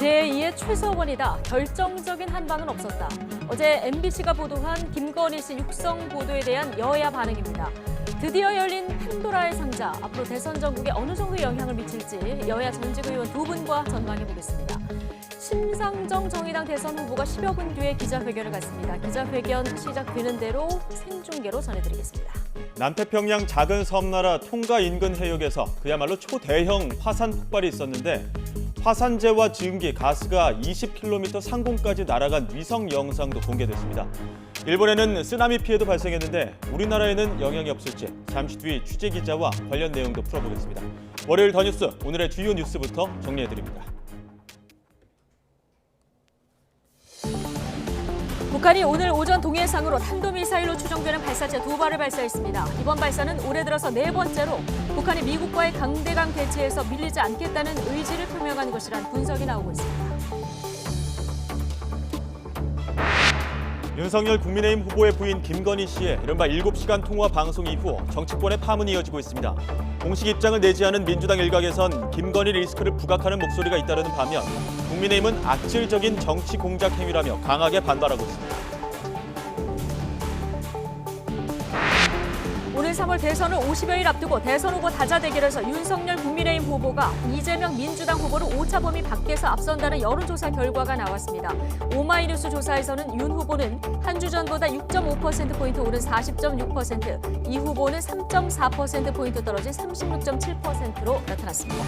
제2의 최서원이다. 결정적인 한방은 없었다. 어제 MBC가 보도한 김건희 씨 육성 보도에 대한 여야 반응입니다. 드디어 열린 판도라의 상자. 앞으로 대선 전국에 어느 정도 영향을 미칠지 여야 전직 의원 두 분과 전망해보겠습니다. 심상정 정의당 대선 후보가 10여 분 뒤에 기자회견을 갖습니다. 기자회견 시작되는 대로 생중계로 전해드리겠습니다. 남태평양 작은 섬나라 통가 인근 해역에서 그야말로 초대형 화산 폭발이 있었는데 화산재와 증기, 가스가 20km 상공까지 날아간 위성 영상도 공개됐습니다. 일본에는 쓰나미 피해도 발생했는데 우리나라에는 영향이 없을지 잠시 뒤 취재기자와 관련 내용도 풀어보겠습니다. 월요일 더 뉴스, 오늘의 주요 뉴스부터 정리해드립니다. 북한이 오늘 오전 동해상으로 탄도미사일로 추정되는 발사체 2발을 발사했습니다. 이번 발사는 올해 들어서 4번째로 북한이 미국과의 강대강 대치에서 밀리지 않겠다는 의지를 표명한 것이란 분석이 나오고 있습니다. 윤석열 국민의힘 후보의 부인 김건희 씨의 이른바 7시간 통화 방송 이후 정치권의 파문이 이어지고 있습니다. 공식 입장을 내지 않은 민주당 일각에선 김건희 리스크를 부각하는 목소리가 잇따르는 반면 국민의힘은 악질적인 정치 공작 행위라며 강하게 반발하고 있습니다. 오늘 3월 대선을 50여일 앞두고 대선 후보 다자 대결에서 윤석열 국민의힘 후보가 이재명 민주당 후보를 오차 범위 밖에서 앞선다는 여론조사 결과가 나왔습니다. 오마이뉴스 조사에서는 윤 후보는 한 주 전보다 6.5%포인트 오른 40.6%, 이 후보는 3.4%포인트 떨어진 36.7%로 나타났습니다.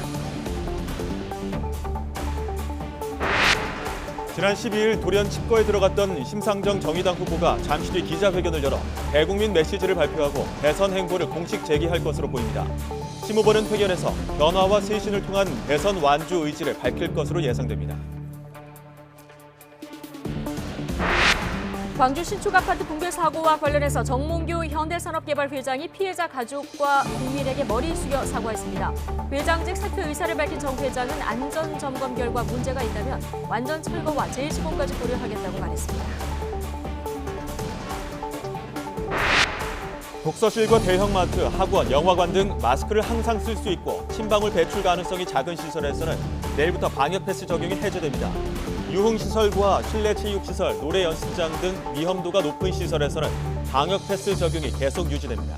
지난 12일 돌연 집거에 들어갔던 심상정 정의당 후보가 잠시 뒤 기자회견을 열어 대국민 메시지를 발표하고 대선 행보를 공식 제기할 것으로 보입니다. 심 후보는 회견에서 변화와 쇄신을 통한 대선 완주 의지를 밝힐 것으로 예상됩니다. 광주 신축 아파트 붕괴 사고와 관련해서 정몽규 현대산업개발 회장이 피해자 가족과 국민에게 머리 숙여 사과했습니다. 회장직 사퇴 의사를 밝힌 정 회장은 안전 점검 결과 문제가 있다면 완전 철거와 재시공까지 고려하겠다고 말했습니다. 독서실과 대형마트, 학원, 영화관 등 마스크를 항상 쓸 수 있고 침방울 배출 가능성이 작은 시설에서는 내일부터 방역 패스 적용이 해제됩니다. 유흥시설과 실내 체육시설, 노래 연습장 등 위험도가 높은 시설에서는 방역 패스 적용이 계속 유지됩니다.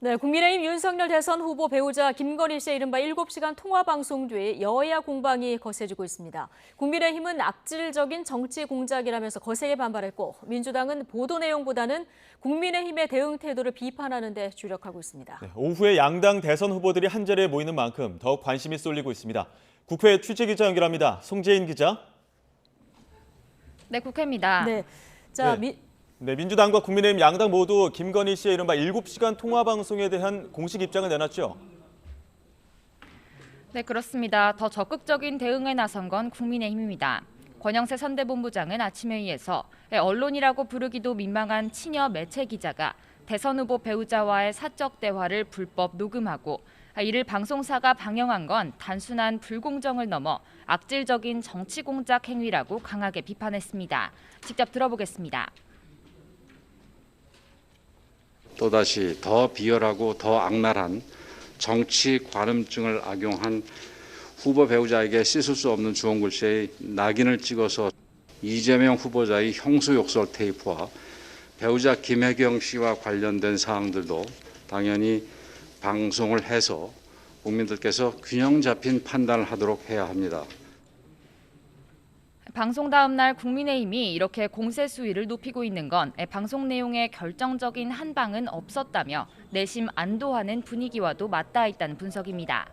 네, 국민의힘 윤석열 대선 후보 배우자 김건희 씨의 이른바 7시간 통화방송 뒤 여야 공방이 거세지고 있습니다. 국민의힘은 악질적인 정치 공작이라면서 거세게 반발했고 민주당은 보도 내용보다는 국민의힘의 대응 태도를 비판하는 데 주력하고 있습니다. 네, 오후에 양당 대선 후보들이 한자리에 모이는 만큼 더욱 관심이 쏠리고 있습니다. 국회 취재기자 연결합니다. 송재인 기자. 네, 국회입니다. 네, 자, 민주당과 국민의힘 양당 모두 김건희 씨의 이른바 7시간 통화방송에 대한 공식 입장을 내놨죠? 네, 그렇습니다. 더 적극적인 대응에 나선 건 국민의힘입니다. 권영세 선대본부장은 아침 회의에서 언론이라고 부르기도 민망한 친여 매체 기자가 대선 후보 배우자와의 사적 대화를 불법 녹음하고 이를 방송사가 방영한 건 단순한 불공정을 넘어 악질적인 정치 공작 행위라고 강하게 비판했습니다. 직접 들어보겠습니다. 또다시 더 비열하고 더 악랄한 정치 관음증을 악용한 후보 배우자에게 씻을 수 없는 주홍글씨의 낙인을 찍어서 이재명 후보자의 형수 욕설 테이프와 배우자 김혜경 씨와 관련된 사항들도 당연히 방송을 해서 국민들께서 균형 잡힌 판단을 하도록 해야 합니다. 방송 다음 날 국민의힘이 이렇게 공세 수위를 높이고 있는 건 방송 내용에 결정적인 한방은 없었다며 내심 안도하는 분위기와도 맞닿아 있다는 분석입니다.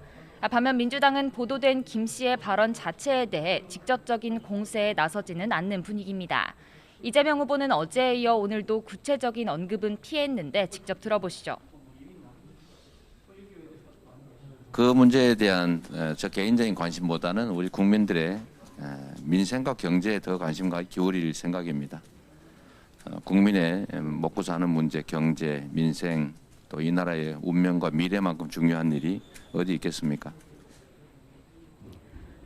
반면 민주당은 보도된 김 씨의 발언 자체에 대해 직접적인 공세에 나서지는 않는 분위기입니다. 이재명 후보는 어제에 이어 오늘도 구체적인 언급은 피했는데 직접 들어보시죠. 그 문제에 대한 저 개인적인 관심보다는 우리 국민들의 민생과 경제에 더 관심과 기울일 생각입니다. 국민의 먹고 사는 문제, 경제, 민생, 또 이 나라의 운명과 미래만큼 중요한 일이 어디 있겠습니까?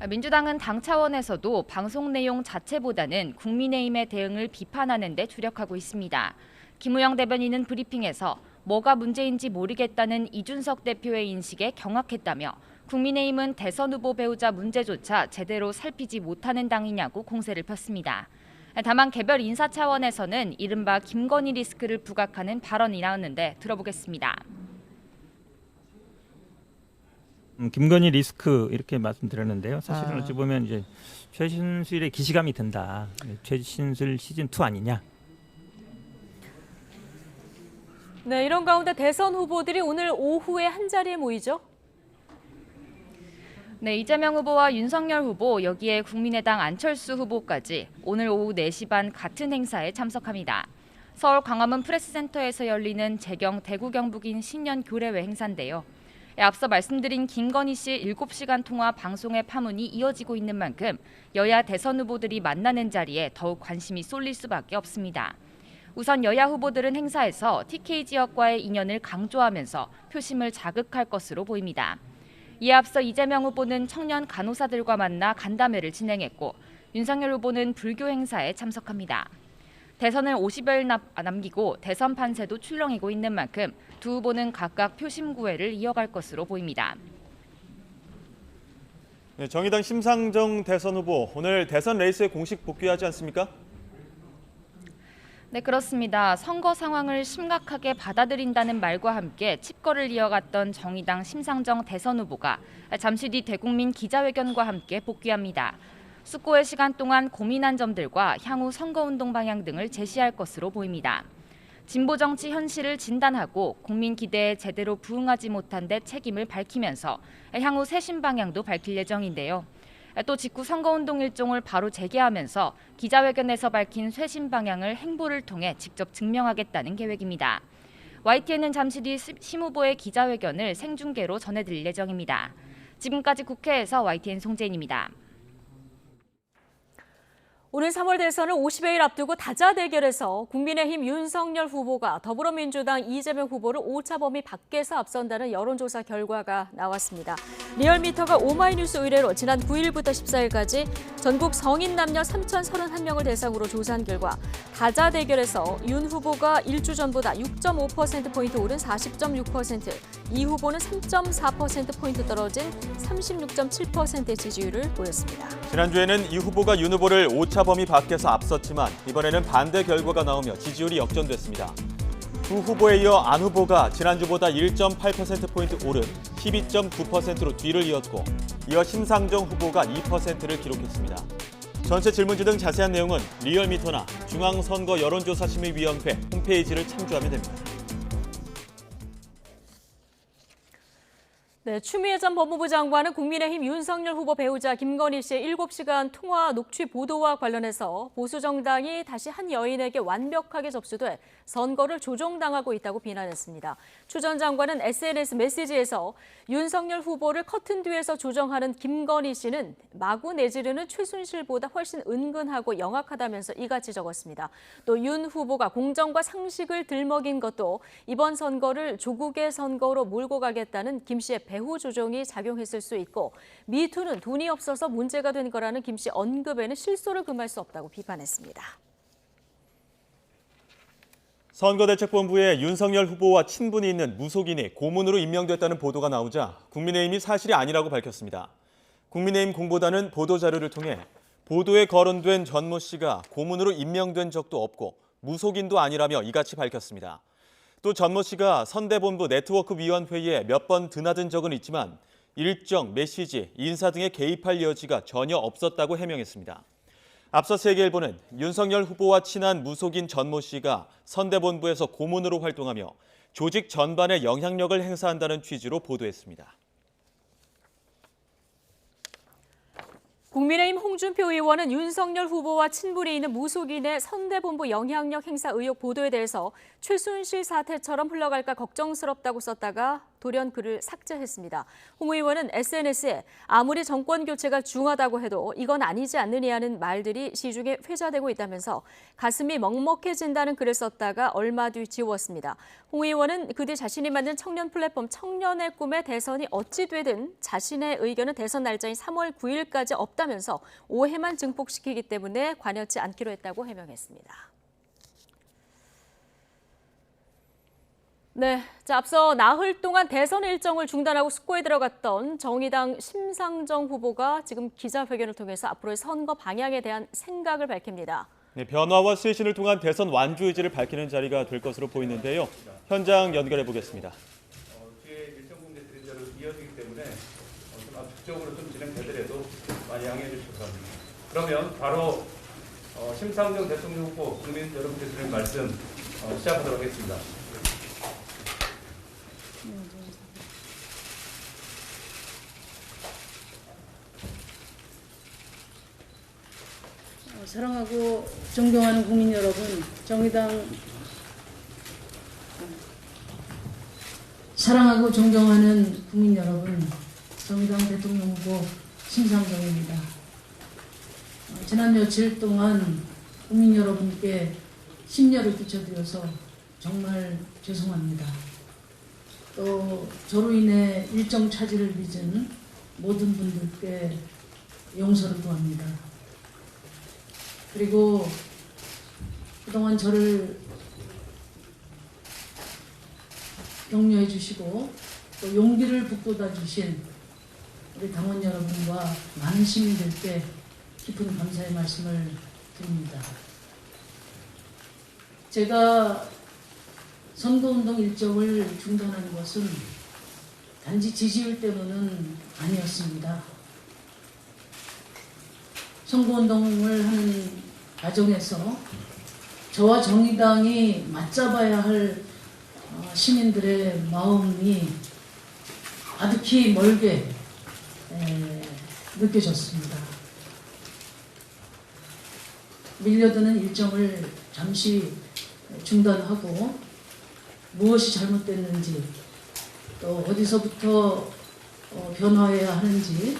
민주당은 당 차원에서도 방송 내용 자체보다는 국민의힘의 대응을 비판하는 데 주력하고 있습니다. 김우영 대변인은 브리핑에서 뭐가 문제인지 모르겠다는 이준석 대표의 인식에 경악했다며 국민의힘은 대선 후보 배우자 문제조차 제대로 살피지 못하는 당이냐고 공세를 폈습니다. 다만 개별 인사 차원에서는 이른바 김건희 리스크를 부각하는 발언이 나왔는데 들어보겠습니다. 김건희 리스크 이렇게 말씀드렸는데요. 사실은 어찌 보면 이제 최신술의 기시감이 든다. 최신술 시즌 2 아니냐. 네, 이런 가운데 대선 후보들이 오늘 오후에 한자리에 모이죠. 네, 이재명 후보와 윤석열 후보, 여기에 국민의당 안철수 후보까지 오늘 오후 4시 반 같은 행사에 참석합니다. 서울 광화문 프레스센터에서 열리는 재경 대구 경북인 신년 교례회 행사인데요. 앞서 말씀드린 김건희 씨 7시간 통화 방송의 파문이 이어지고 있는 만큼 여야 대선 후보들이 만나는 자리에 더욱 관심이 쏠릴 수밖에 없습니다. 우선 여야 후보들은 행사에서 TK 지역과의 인연을 강조하면서 표심을 자극할 것으로 보입니다. 이에 앞서 이재명 후보는 청년 간호사들과 만나 간담회를 진행했고 윤석열 후보는 불교 행사에 참석합니다. 대선을 50여일 남기고 대선 판세도 출렁이고 있는 만큼 두 후보는 각각 표심 구애를 이어갈 것으로 보입니다. 네, 정의당 심상정 대선 후보 오늘 대선 레이스에 공식 복귀하지 않습니까? 네, 그렇습니다. 선거 상황을 심각하게 받아들인다는 말과 함께 칩거를 이어갔던 정의당 심상정 대선 후보가 잠시 뒤 대국민 기자회견과 함께 복귀합니다. 숙고의 시간 동안 고민한 점들과 향후 선거운동 방향 등을 제시할 것으로 보입니다. 진보 정치 현실을 진단하고 국민 기대에 제대로 부응하지 못한 데 책임을 밝히면서 향후 쇄신 방향도 밝힐 예정인데요. 또 직후 선거운동 일정을 바로 재개하면서 기자회견에서 밝힌 쇄신 방향을 행보를 통해 직접 증명하겠다는 계획입니다. YTN은 잠시 뒤 심 후보의 기자회견을 생중계로 전해드릴 예정입니다. 지금까지 국회에서 YTN 송재인입니다. 오늘 3월 대선을 50여일 앞두고 다자 대결에서 국민의힘 윤석열 후보가 더불어민주당 이재명 후보를 오차범위 밖에서 앞선다는 여론조사 결과가 나왔습니다. 리얼미터가 오마이뉴스 의뢰로 지난 9일부터 14일까지 전국 성인 남녀 3,031명을 대상으로 조사한 결과 다자 대결에서 윤 후보가 일주 전보다 6.5%포인트 오른 40.6%, 이 후보는 3.4%포인트 떨어진 36.7%의 지지율을 보였습니다. 지난주에는 이 후보가 윤 후보를 오차범위 밖에서 앞섰지만 이번에는 반대 결과가 나오며 지지율이 역전됐습니다. 두 후보에 이어 안 후보가 지난주보다 1.8%포인트 오른 12.9%로 뒤를 이었고 이어 심상정 후보가 2%를 기록했습니다. 전체 질문지 등 자세한 내용은 리얼미터나 중앙선거 여론조사심의위원회 홈페이지를 참조하면 됩니다. 네, 추미애 전 법무부 장관은 국민의힘 윤석열 후보 배우자 김건희 씨의 7시간 통화 녹취 보도와 관련해서 보수 정당이 다시 한 여인에게 완벽하게 접수돼 선거를 조종당하고 있다고 비난했습니다. 추 전 장관은 SNS 메시지에서 윤석열 후보를 커튼 뒤에서 조정하는 김건희 씨는 마구 내지르는 최순실보다 훨씬 은근하고 영악하다면서 이같이 적었습니다. 또 윤 후보가 공정과 상식을 들먹인 것도 이번 선거를 조국의 선거로 몰고 가겠다는 김 씨의 배후 조종이 작용했을 수 있고 미투는 돈이 없어서 문제가 된 거라는 김 씨 언급에는 실소를 금할 수 없다고 비판했습니다. 선거대책본부에 윤석열 후보와 친분이 있는 무속인이 고문으로 임명됐다는 보도가 나오자 국민의힘이 사실이 아니라고 밝혔습니다. 국민의힘 공보단은 보도자료를 통해 보도에 거론된 전모 씨가 고문으로 임명된 적도 없고 무속인도 아니라며 이같이 밝혔습니다. 또 전모 씨가 선대본부 네트워크위원회에 몇 번 드나든 적은 있지만 일정, 메시지, 인사 등에 개입할 여지가 전혀 없었다고 해명했습니다. 앞서 세계일보는 윤석열 후보와 친한 무속인 전모 씨가 선대본부에서 고문으로 활동하며 조직 전반에 영향력을 행사한다는 취지로 보도했습니다. 국민의힘 홍준표 의원은 윤석열 후보와 친분이 있는 무속인의 선대본부 영향력 행사 의혹 보도에 대해서 최순실 사태처럼 흘러갈까 걱정스럽다고 썼다가 돌연 글을 삭제했습니다. 홍 의원은 SNS에 아무리 정권 교체가 중하다고 해도 이건 아니지 않느냐는 말들이 시중에 회자되고 있다면서 가슴이 먹먹해진다는 글을 썼다가 얼마 뒤 지웠습니다. 홍 의원은 그 뒤 자신이 만든 청년 플랫폼 청년의 꿈의 대선이 어찌 되든 자신의 의견은 대선 날짜인 3월 9일까지 없다면서 오해만 증폭시키기 때문에 관여치 않기로 했다고 해명했습니다. 네, 자, 앞서 나흘 동안 대선 일정을 중단하고 숙고에 들어갔던 정의당 심상정 후보가 지금 기자회견을 통해서 앞으로의 선거 방향에 대한 생각을 밝힙니다. 네, 변화와 쇄신을 통한 대선 완주 의지를 밝히는 자리가 될 것으로 보이는데요. 현장 연결해 보겠습니다. 뒤에 일정 공개 드린 대로 이어지기 때문에 좀 압축적으로 좀 진행되더라도 많이 양해해 주시기 바랍니다. 그러면 바로 심상정 대통령 후보 국민 여러분께 드리는 말씀 시작하도록 하겠습니다. 사랑하고 존경하는 국민 여러분, 사랑하고 존경하는 국민 여러분, 정의당 대통령 후보 심상정입니다. 지난 며칠 동안 국민 여러분께 심려를 끼쳐드려서 정말 죄송합니다. 또 저로 인해 일정 차질을 빚은 모든 분들께 용서를 구합니다. 그리고 그동안 저를 격려해 주시고 또 용기를 북돋아 주신 우리 당원 여러분과 많은 시민들께 깊은 감사의 말씀을 드립니다. 제가 선거운동 일정을 중단한 것은 단지 지지율 때문은 아니었습니다. 선거운동을 하는 과정에서 저와 정의당이 맞잡아야 할 시민들의 마음이 아득히 멀게 느껴졌습니다. 밀려드는 일정을 잠시 중단하고 무엇이 잘못됐는지 또 어디서부터 변화해야 하는지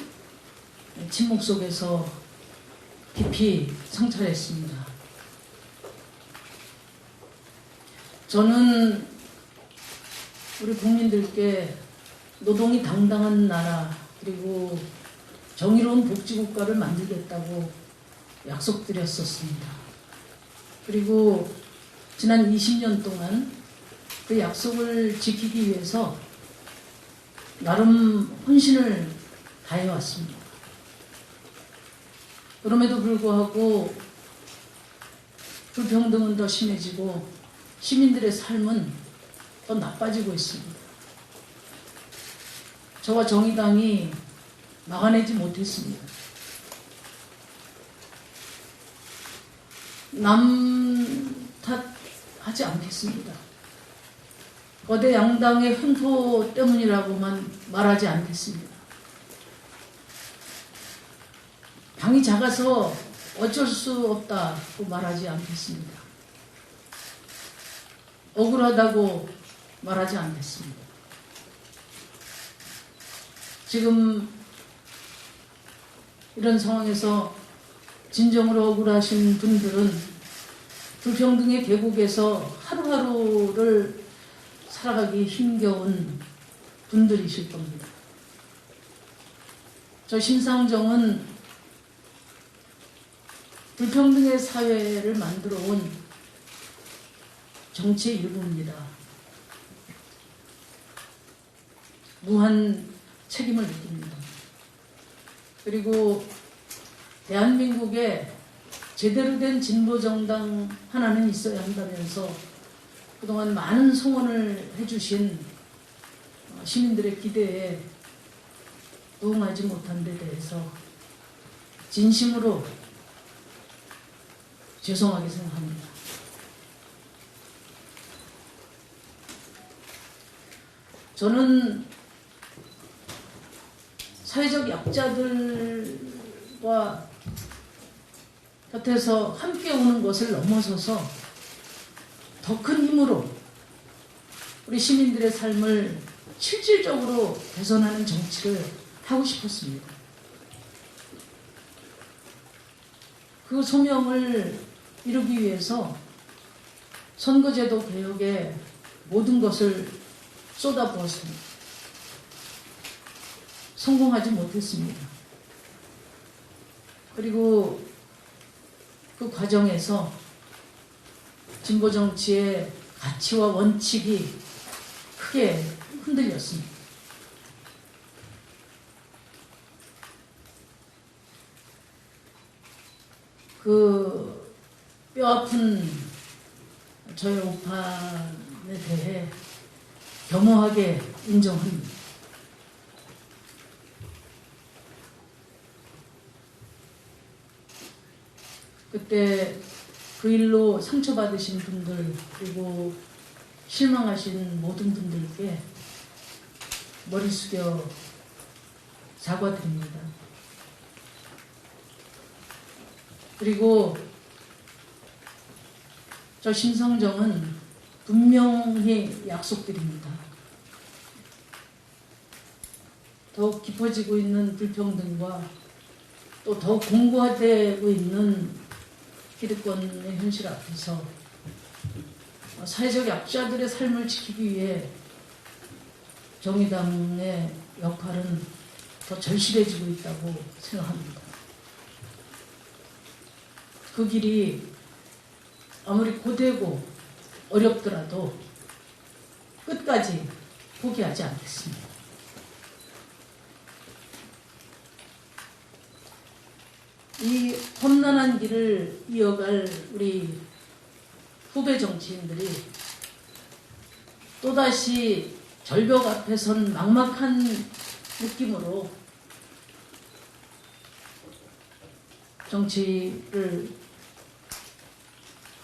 침묵 속에서 깊이 성찰했습니다. 저는 우리 국민들께 노동이 당당한 나라 그리고 정의로운 복지국가를 만들겠다고 약속드렸었습니다. 그리고 지난 20년 동안 그 약속을 지키기 위해서 나름 헌신을 다해왔습니다. 그럼에도 불구하고 불평등은 더 심해지고 시민들의 삶은 더 나빠지고 있습니다. 저와 정의당이 막아내지 못했습니다. 남 탓하지 않겠습니다. 거대 양당의 횡포 때문이라고만 말하지 않겠습니다. 당이 작아서 어쩔 수 없다고 말하지 않겠습니다. 억울하다고 말하지 않겠습니다. 지금 이런 상황에서 진정으로 억울하신 분들은 불평등의 계곡에서 하루하루를 살아가기 힘겨운 분들이실 겁니다. 저 심상정은 불평등의 사회를 만들어 온 정치의 일부입니다. 무한 책임을 느낍니다. 그리고 대한민국에 제대로 된 진보정당 하나는 있어야 한다면서 그동안 많은 성원을 해주신 시민들의 기대에 부응하지 못한 데 대해서 진심으로 죄송하게 생각합니다. 저는 사회적 약자들과 곁에서 함께 오는 것을 넘어서서 더 큰 힘으로 우리 시민들의 삶을 실질적으로 개선하는 정치를 하고 싶었습니다. 그 소명을 이루기 위해서 선거제도 개혁에 모든 것을 쏟아부었습니다. 성공하지 못했습니다. 그리고 그 과정에서 진보 정치의 가치와 원칙이 크게 흔들렸습니다. 그 뼈아픈 저의 오판에 대해 겸허하게 인정합니다. 그때 그 일로 상처받으신 분들 그리고 실망하신 모든 분들께 머리 숙여 사과드립니다. 그리고 저 심상정은 분명히 약속드립니다. 더욱 깊어지고 있는 불평등과 또 더욱 공고화되고 있는 기득권의 현실 앞에서 사회적 약자들의 삶을 지키기 위해 정의당의 역할은 더 절실해지고 있다고 생각합니다. 그 길이 아무리 고되고 어렵더라도 끝까지 포기하지 않겠습니다. 이 험난한 길을 이어갈 우리 후배 정치인들이 또다시 절벽 앞에 선 막막한 느낌으로 정치를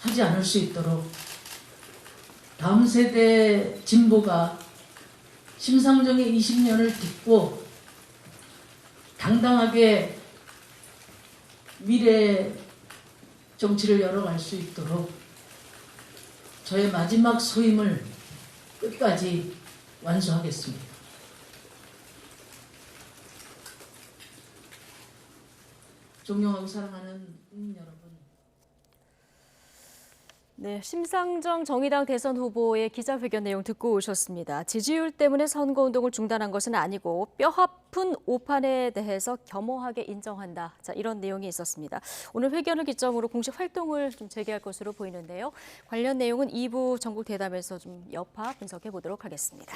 하지 않을 수 있도록 다음 세대 진보가 심상정의 20년을 딛고 당당하게 미래 정치를 열어갈 수 있도록 저의 마지막 소임을 끝까지 완수하겠습니다. 존경하고 사랑하는 국민 여러분. 네, 심상정 정의당 대선 후보의 기자회견 내용 듣고 오셨습니다. 지지율 때문에 선거운동을 중단한 것은 아니고 뼈아픈 오판에 대해서 겸허하게 인정한다. 자, 이런 내용이 있었습니다. 오늘 회견을 기점으로 공식 활동을 좀 재개할 것으로 보이는데요. 관련 내용은 2부 전국 대담에서 좀 여파 분석해 보도록 하겠습니다.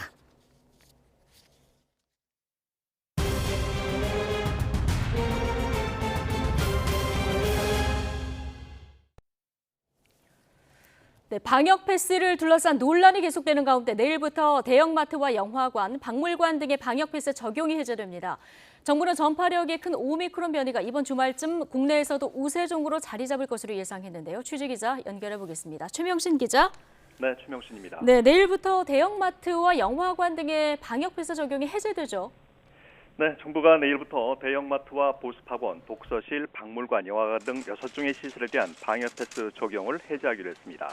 네, 방역 패스를 둘러싼 논란이 계속되는 가운데 내일부터 대형마트와 영화관, 박물관 등의 방역 패스 적용이 해제됩니다. 정부는 전파력이 큰 오미크론 변이가 이번 주말쯤 국내에서도 우세종으로 자리 잡을 것으로 예상했는데요. 취재 기자 연결해 보겠습니다. 최명신 기자. 네, 최명신입니다. 네, 내일부터 대형마트와 영화관 등의 방역 패스 적용이 해제되죠. 네, 정부가 내일부터 대형마트와 보습학원, 독서실, 박물관, 영화관 등 6종의 시설에 대한 방역 패스 적용을 해제하기로 했습니다.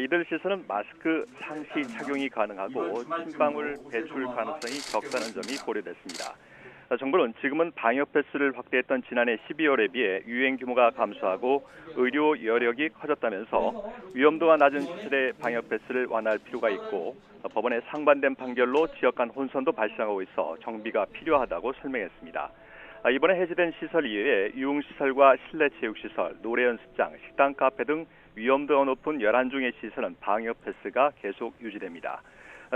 이들 시설은 마스크 상시 착용이 가능하고 침방울 배출 가능성이 적다는 점이 고려됐습니다. 정부는 지금은 방역 패스를 확대했던 지난해 12월에 비해 유행 규모가 감소하고 의료 여력이 커졌다면서 위험도가 낮은 시설의 방역 패스를 완화할 필요가 있고 법원의 상반된 판결로 지역 간 혼선도 발생하고 있어 정비가 필요하다고 설명했습니다. 이번에 해제된 시설 이외에 유흥시설과 실내체육시설, 노래연습장, 식당, 카페 등 위험도가 높은 11종의 시설은 방역 패스가 계속 유지됩니다.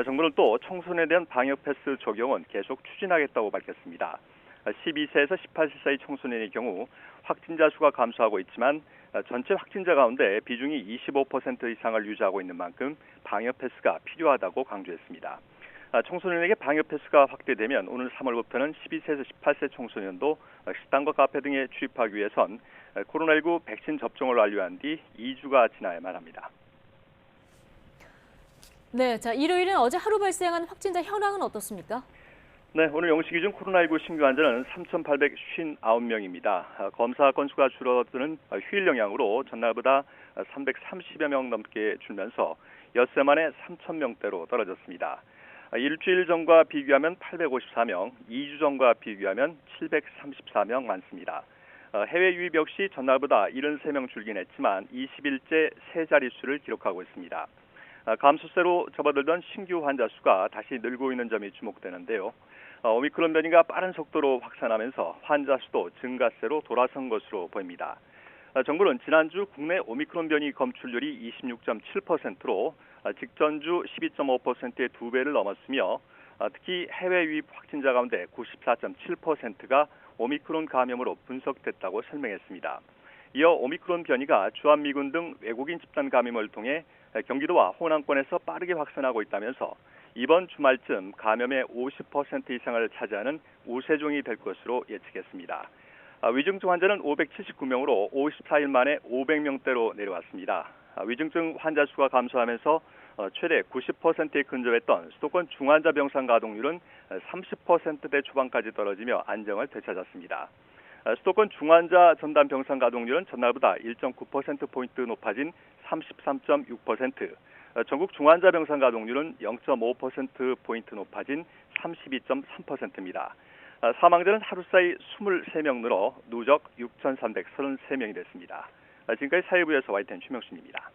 정부는 또 청소년에 대한 방역 패스 적용은 계속 추진하겠다고 밝혔습니다. 12세에서 18세 사이 청소년의 경우 확진자 수가 감소하고 있지만 전체 확진자 가운데 비중이 25% 이상을 유지하고 있는 만큼 방역 패스가 필요하다고 강조했습니다. 청소년에게 방역 패스가 확대되면 오늘 3월부터는 12세에서 18세 청소년도 식당과 카페 등에 출입하기 위해선 코로나19 백신 접종을 완료한 뒤 2주가 지나야만 합니다. 네, 자, 일요일은 어제 하루 발생한 확진자 현황은 어떻습니까? 네, 오늘 0시 기준 코로나19 신규 환자는 3,859명입니다. 검사 건수가 줄어드는 휴일 영향으로 전날보다 330여 명 넘게 줄면서 엿새 만에 3,000명대로 떨어졌습니다. 일주일 전과 비교하면 854명, 2주 전과 비교하면 734명 많습니다. 해외 유입 역시 전날보다 73명 줄긴 했지만 20일째 세 자릿수를 기록하고 있습니다. 감소세로 접어들던 신규 환자 수가 다시 늘고 있는 점이 주목되는데요. 오미크론 변이가 빠른 속도로 확산하면서 환자 수도 증가세로 돌아선 것으로 보입니다. 정부는 지난주 국내 오미크론 변이 검출률이 26.7%로 직전주 12.5%의 2배를 넘었으며 특히 해외 유입 확진자 가운데 94.7%가 오미크론 감염으로 분석됐다고 설명했습니다. 이어 오미크론 변이가 주한미군 등 외국인 집단 감염을 통해 경기도와 호남권에서 빠르게 확산하고 있다면서 이번 주말쯤 감염의 50% 이상을 차지하는 우세종이 될 것으로 예측했습니다. 위중증 환자는 579명으로 54일 만에 500명대로 내려왔습니다. 위중증 환자 수가 감소하면서 최대 90%에 근접했던 수도권 중환자 병상 가동률은 30%대 초반까지 떨어지며 안정을 되찾았습니다. 수도권 중환자 전담 병상 가동률은 전날보다 1.9%포인트 높아진 33.6%, 전국 중환자 병상 가동률은 0.5%포인트 높아진 32.3%입니다. 사망자는 하루 사이 23명 늘어 누적 6,333명이 됐습니다. 지금까지 사회부에서 YTN 최명순입니다.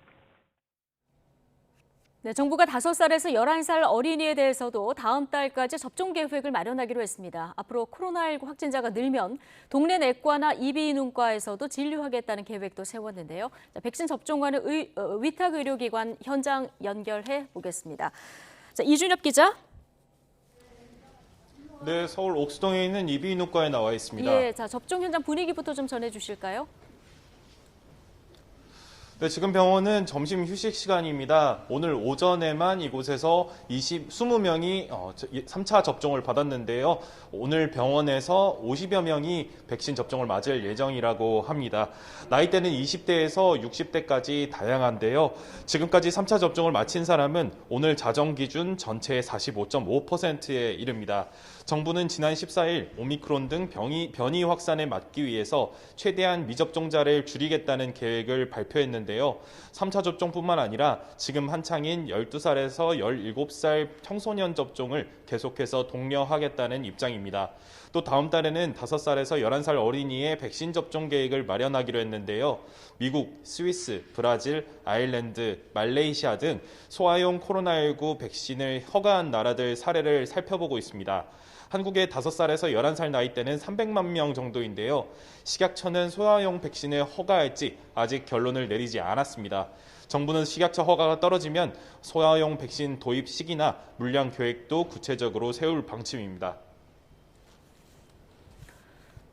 네, 정부가 5살에서 11살 어린이에 대해서도 다음 달까지 접종 계획을 마련하기로 했습니다. 앞으로 코로나19 확진자가 늘면 동네 내과나 이비인후과에서도 진료하겠다는 계획도 세웠는데요. 백신 접종과는 위탁 의료기관 현장 연결해 보겠습니다. 자, 이준엽 기자. 네, 서울 옥수동에 있는 이비인후과에 나와 있습니다. 예, 자, 접종 현장 분위기부터 좀 전해주실까요? 네, 지금 병원은 점심 휴식 시간입니다. 오늘 오전에만 이곳에서 20명이 3차 접종을 받았는데요. 오늘 병원에서 50여 명이 백신 접종을 맞을 예정이라고 합니다. 나이대는 20대에서 60대까지 다양한데요. 지금까지 3차 접종을 마친 사람은 오늘 자정 기준 전체의 45.5%에 이릅니다. 정부는 지난 14일 오미크론 등 변이 확산에 막기 위해서 최대한 미접종자를 줄이겠다는 계획을 발표했는데요. 3차 접종뿐만 아니라 지금 한창인 12살에서 17살 청소년 접종을 계속해서 독려하겠다는 입장입니다. 또 다음 달에는 5살에서 11살 어린이의 백신 접종 계획을 마련하기로 했는데요. 미국, 스위스, 브라질, 아일랜드, 말레이시아 등 소아용 코로나19 백신을 허가한 나라들 사례를 살펴보고 있습니다. 한국의 5살에서 11살 나이대는 300만 명 정도인데요. 식약처는 소아용 백신을 허가할지 아직 결론을 내리지 않았습니다. 정부는 식약처 허가가 떨어지면 소아용 백신 도입 시기나 물량 계획도 구체적으로 세울 방침입니다.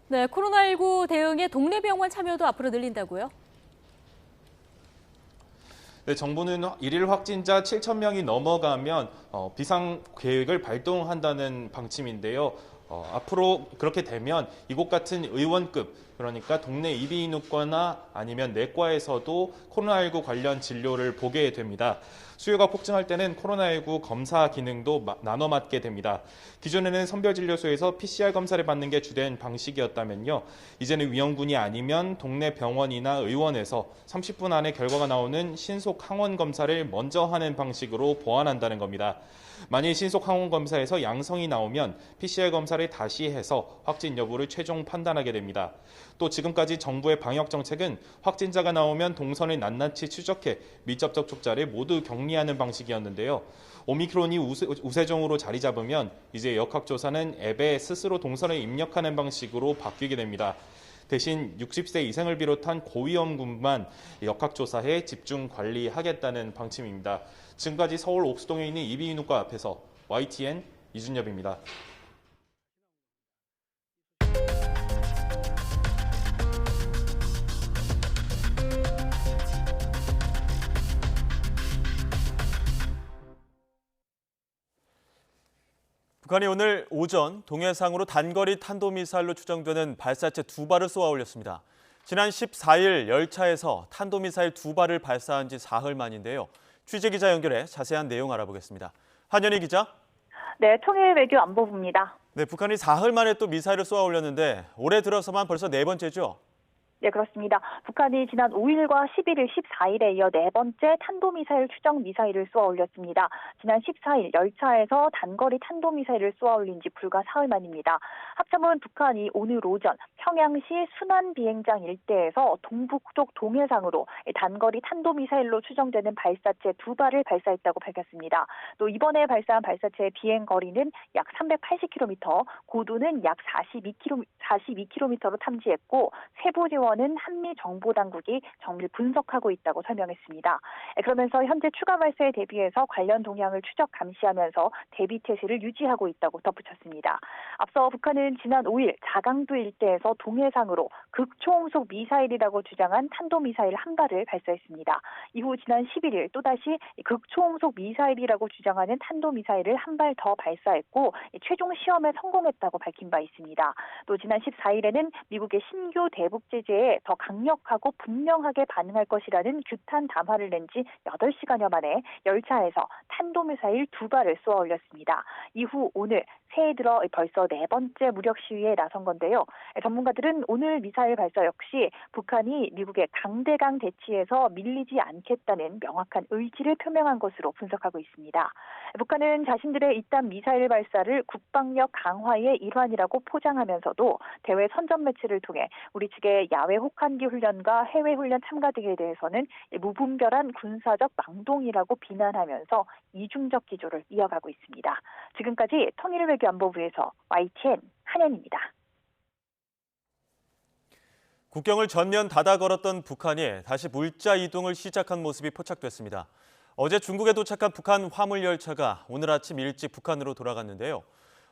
네, 코로나19 대응에 동네 병원 참여도 앞으로 늘린다고요? 네, 정부는 일일 확진자 7,000명이 넘어가면 비상 계획을 발동한다는 방침인데요. 앞으로 그렇게 되면 이곳 같은 의원급, 그러니까 동네 이비인후과나 아니면 내과에서도 코로나19 관련 진료를 보게 됩니다. 수요가 폭증할 때는 코로나19 검사 기능도 나눠 맡게 됩니다. 기존에는 선별진료소에서 PCR 검사를 받는 게 주된 방식이었다면요. 이제는 위험군이 아니면 동네 병원이나 의원에서 30분 안에 결과가 나오는 신속 항원 검사를 먼저 하는 방식으로 보완한다는 겁니다. 만일 신속 항원 검사에서 양성이 나오면 PCR 검사를 다시 해서 확진 여부를 최종 판단하게 됩니다. 또 지금까지 정부의 방역 정책은 확진자가 나오면 동선을 낱낱이 추적해 밀접 접촉자를 모두 격리하는 방식이었는데요. 오미크론이 우세종으로 자리 잡으면 이제 역학조사는 앱에 스스로 동선을 입력하는 방식으로 바뀌게 됩니다. 대신 60세 이상을 비롯한 고위험군만 역학조사해 집중 관리하겠다는 방침입니다. 지금까지 서울 옥수동에 있는 이비인후과 앞에서 YTN 이준엽입니다. 북한이 오늘 오전 동해상으로 단거리 탄도미사일로 추정되는 발사체 2발을 쏘아 올렸습니다. 지난 14일 열차에서 탄도미사일 2발을 발사한 지 사흘 만인데요. 취재기자 연결해 자세한 내용 알아보겠습니다. 한연희 기자. 네, 통일외교안보부입니다. 네, 북한이 사흘 만에 또 미사일을 쏘아 올렸는데 올해 들어서만 벌써 4번째죠? 네, 그렇습니다. 북한이 지난 5일과 11일, 14일에 이어 4번째 탄도미사일 추정 미사일을 쏘아 올렸습니다. 지난 14일 열차에서 단거리 탄도미사일을 쏘아 올린 지 불과 사흘 만입니다. 합참은 북한이 오늘 오전 평양시 순안 비행장 일대에서 동북쪽 동해상으로 단거리 탄도미사일로 추정되는 발사체 2발을 발사했다고 밝혔습니다. 또 이번에 발사한 발사체의 비행 거리는 약 380km, 고도는 약 42km로 탐지했고 세부 지원 국무원은 한미 정보당국이 정밀 분석하고 있다고 설명했습니다. 그러면서 현재 추가 발사에 대비해서 관련 동향을 추적 감시하면서 대비 태세를 유지하고 있다고 덧붙였습니다. 앞서 북한은 지난 5일 자강도 일대에서 동해상으로 극초음속 미사일이라고 주장한 탄도미사일 한 발을 발사했습니다. 이후 지난 11일 또다시 극초음속 미사일이라고 주장하는 탄도미사일을 한 발 더 발사했고 최종 시험에 성공했다고 밝힌 바 있습니다. 또 지난 14일에는 미국의 신규 대북 제재에 더 강력하고 분명하게 반응할 것이라는 규탄 담화를 낸 지 8시간여 만에 열차에서 탄도미사일 2발을 쏘아 올렸습니다. 이후 오늘 새해 들어 벌써 4번째 무력 시위에 나선 건데요. 전문가들은 오늘 미사일 발사 역시 북한이 미국의 강대강 대치에서 밀리지 않겠다는 명확한 의지를 표명한 것으로 분석하고 있습니다. 북한은 자신들의 이딴 미사일 발사를 국방력 강화의 일환이라고 포장하면서도 대외 선전 매체를 통해 우리 측의 야외 혹한기 훈련과 해외 훈련 참가 등에 대해서는 무분별한 군사적 망동이라고 비난하면서 이중적 기조를 이어가고 있습니다. 지금까지 통일외교안보부에서 YTN 한현입니다. 국경을 전면 닫아 걸었던 북한이 다시 물자 이동을 시작한 모습이 포착됐습니다. 어제 중국에 도착한 북한 화물열차가 오늘 아침 일찍 북한으로 돌아갔는데요.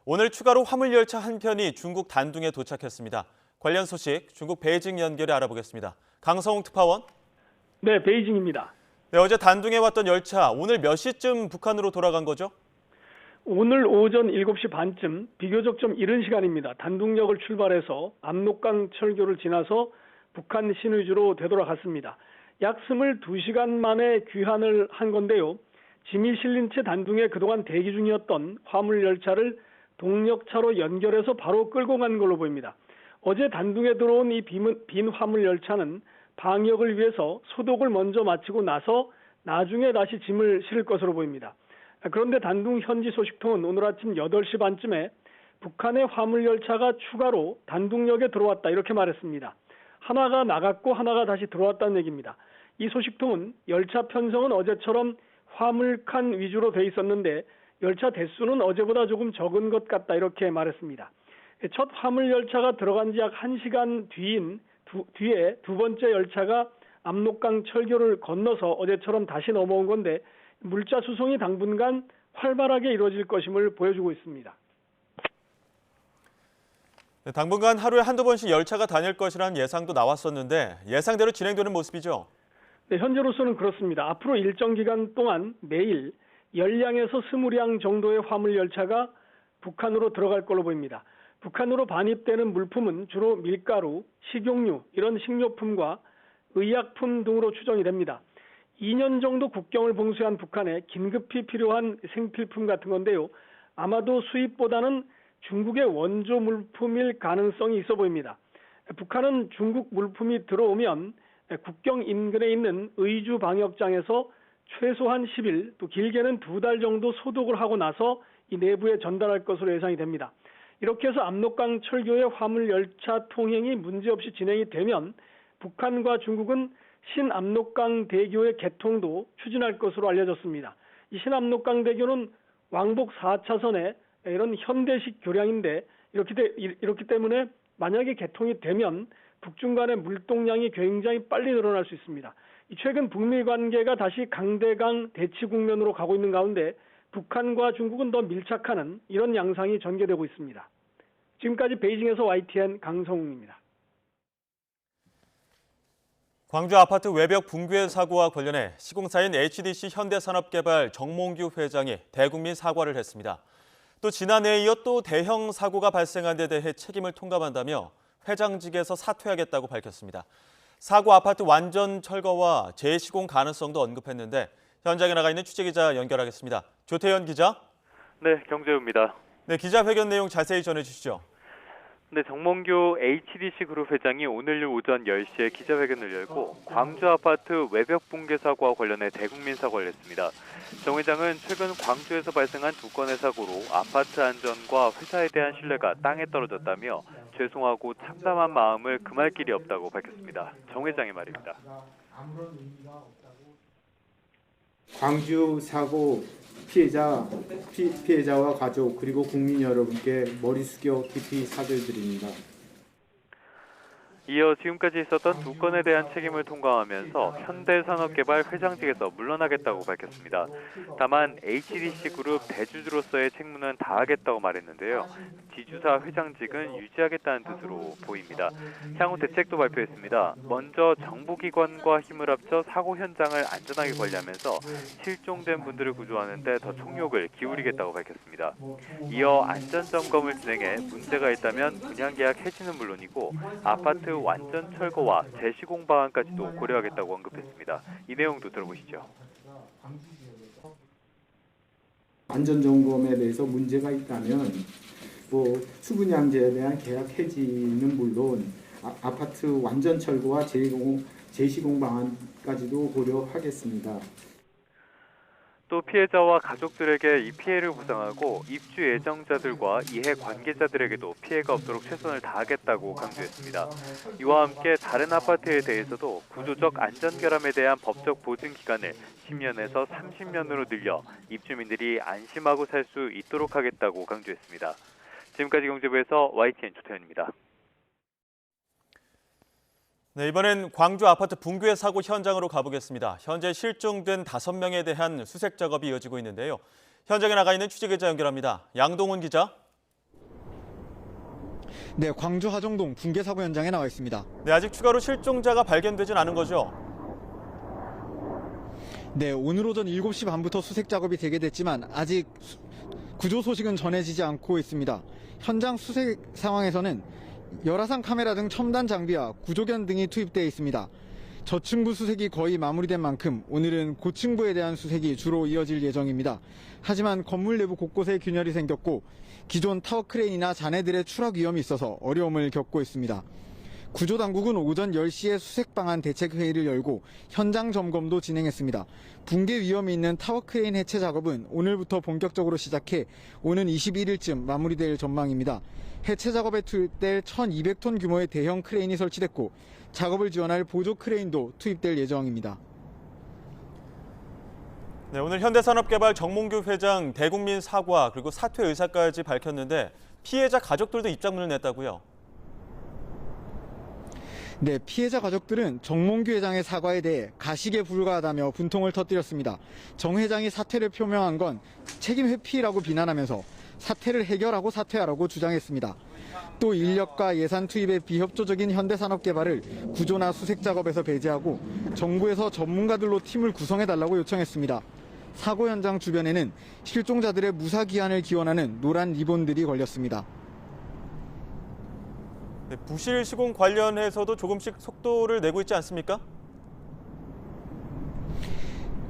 오늘 추가로 화물열차 한 편이 중국 단둥에 도착했습니다. 관련 소식 중국 베이징 연결해 알아보겠습니다. 강성웅 특파원. 네, 베이징입니다. 네, 어제 단둥에 왔던 열차 오늘 몇 시쯤 북한으로 돌아간 거죠? 오늘 오전 7시 반쯤 비교적 좀 이른 시간입니다. 단둥역을 출발해서 압록강 철교를 지나서 북한 신의주로 되돌아갔습니다. 약 22시간 만에 귀환을 한 건데요. 짐이 실린 채 단둥에 그동안 대기 중이었던 화물열차를 동력차로 연결해서 바로 끌고 간 걸로 보입니다. 어제 단둥에 들어온 이 빈 화물열차는 방역을 위해서 소독을 먼저 마치고 나서 나중에 다시 짐을 실을 것으로 보입니다. 그런데 단둥 현지 소식통은 오늘 아침 8시 반쯤에 북한의 화물열차가 추가로 단둥역에 들어왔다 이렇게 말했습니다. 하나가 나갔고 하나가 다시 들어왔다는 얘기입니다. 이 소식통은 열차 편성은 어제처럼 화물칸 위주로 돼 있었는데 열차 대수는 어제보다 조금 적은 것 같다 이렇게 말했습니다. 첫 화물열차가 들어간 지 약 1시간 뒤에 두 번째 열차가 압록강 철교를 건너서 어제처럼 다시 넘어온 건데 물자 수송이 당분간 활발하게 이루어질 것임을 보여주고 있습니다. 네, 당분간 하루에 한두 번씩 열차가 다닐 것이라는 예상도 나왔었는데 예상대로 진행되는 모습이죠? 네, 현재로서는 그렇습니다. 앞으로 일정 기간 동안 매일 10량에서 20량 정도의 화물열차가 북한으로 들어갈 걸로 보입니다. 북한으로 반입되는 물품은 주로 밀가루, 식용유, 이런 식료품과 의약품 등으로 추정이 됩니다. 2년 정도 국경을 봉쇄한 북한에 긴급히 필요한 생필품 같은 건데요. 아마도 수입보다는 중국의 원조 물품일 가능성이 있어 보입니다. 북한은 중국 물품이 들어오면 국경 인근에 있는 의주 방역장에서 최소한 10일, 또 길게는 2달 정도 소독을 하고 나서 이 내부에 전달할 것으로 예상이 됩니다. 이렇게 해서 압록강 철교의 화물열차 통행이 문제없이 진행이 되면 북한과 중국은 신압록강 대교의 개통도 추진할 것으로 알려졌습니다. 이 신압록강 대교는 왕복 4차선의 이런 현대식 교량인데 이렇기 때문에 만약에 개통이 되면 북중 간의 물동량이 굉장히 빨리 늘어날 수 있습니다. 최근 북미 관계가 다시 강대강 대치 국면으로 가고 있는 가운데 북한과 중국은 더 밀착하는 이런 양상이 전개되고 있습니다. 지금까지 베이징에서 YTN 강성웅입니다. 광주 아파트 외벽 붕괴 사고와 관련해 시공사인 HDC 현대산업개발 정몽규 회장이 대국민 사과를 했습니다. 또 지난해에 이어 또 대형 사고가 발생한 데 대해 책임을 통감한다며 회장직에서 사퇴하겠다고 밝혔습니다. 사고 아파트 완전 철거와 재시공 가능성도 언급했는데 현장에 나가 있는 취재기자 연결하겠습니다. 조태현 기자. 네, 경제우입니다. 네, 기자회견 내용 자세히 전해주시죠. 네, 정몽규 HDC 그룹 회장이 오늘 오전 10시에 기자회견을 열고 광주 아파트 외벽 붕괴 사고와 관련해 대국민 사과를 했습니다. 정 회장은 최근 광주에서 발생한 2건의 사고로 아파트 안전과 회사에 대한 신뢰가 땅에 떨어졌다며 죄송하고 참담한 마음을 금할 길이 없다고 밝혔습니다. 정 회장의 말입니다. 광주 사고 피해자와 가족 그리고 국민 여러분께 머리 숙여 깊이 사죄드립니다. 이어 지금까지 있었던 두 건에 대한 책임을 통과하면서 현대산업개발 회장직에서 물러나겠다고 밝혔습니다. 다만 HDC 그룹 대주주로서의 책무는 다하겠다고 말했는데요. 지주사 회장직은 유지하겠다는 뜻으로 보입니다. 향후 대책도 발표했습니다. 먼저 정부기관과 힘을 합쳐 사고 현장을 안전하게 관리하면서 실종된 분들을 구조하는 데 더 총력을 기울이겠다고 밝혔습니다. 이어 안전점검을 진행해 문제가 있다면 분양계약 해지는 물론이고 아파트 완전 철거와 재시공 방안까지도 고려하겠다고 언급했습니다. 이 내용도 들어보시죠. 안전점검에 대해서 문제가 있다면 수분양제에 대한 계약 해지는 물론 아파트 완전 철거와 재시공 방안까지도 고려하겠습니다. 또 피해자와 가족들에게 이 피해를 보상하고 입주 예정자들과 이해 관계자들에게도 피해가 없도록 최선을 다하겠다고 강조했습니다. 이와 함께 다른 아파트에 대해서도 구조적 안전결함에 대한 법적 보증 기간을 10년에서 30년으로 늘려 입주민들이 안심하고 살 수 있도록 하겠다고 강조했습니다. 지금까지 경제부에서 YTN 조태현입니다. 네, 이번엔 광주 아파트 붕괴 사고 현장으로 가보겠습니다. 현재 실종된 5명에 대한 수색 작업이 이어지고 있는데요. 현장에 나가 있는 취재기자 연결합니다. 양동훈 기자. 네, 광주 하정동 붕괴 사고 현장에 나와 있습니다. 네, 아직 추가로 실종자가 발견되진 않은 거죠? 네, 오늘 오전 7시 반부터 수색 작업이 재개됐지만 아직 구조 소식은 전해지지 않고 있습니다. 현장 수색 상황에서는 열화상 카메라 등 첨단 장비와 구조견 등이 투입되어 있습니다. 저층부 수색이 거의 마무리된 만큼 오늘은 고층부에 대한 수색이 주로 이어질 예정입니다. 하지만 건물 내부 곳곳에 균열이 생겼고 기존 타워 크레인이나 잔해들의 추락 위험이 있어서 어려움을 겪고 있습니다. 구조당국은 오전 10시에 수색 방안 대책 회의를 열고 현장 점검도 진행했습니다. 붕괴 위험이 있는 타워 크레인 해체 작업은 오늘부터 본격적으로 시작해 오는 21일쯤 마무리될 전망입니다. 해체 작업에 투입될 1,200톤 규모의 대형 크레인이 설치됐고 작업을 지원할 보조 크레인도 투입될 예정입니다. 네, 오늘 현대산업개발 정몽규 회장 대국민 사과 그리고 사퇴 의사까지 밝혔는데 피해자 가족들도 입장문을 냈다고요? 네, 피해자 가족들은 정몽규 회장의 사과에 대해 가식에 불과하다며 분통을 터뜨렸습니다. 정 회장이 사퇴를 표명한 건 책임 회피라고 비난하면서 사태를 해결하고 사퇴하라고 주장했습니다. 또 인력과 예산 투입의 비협조적인 현대산업개발을 구조나 수색 작업에서 배제하고 정부에서 전문가들로 팀을 구성해달라고 요청했습니다. 사고 현장 주변에는 실종자들의 무사 귀환을 기원하는 노란 리본들이 걸렸습니다. 네, 부실 시공 관련해서도 조금씩 속도를 내고 있지 않습니까?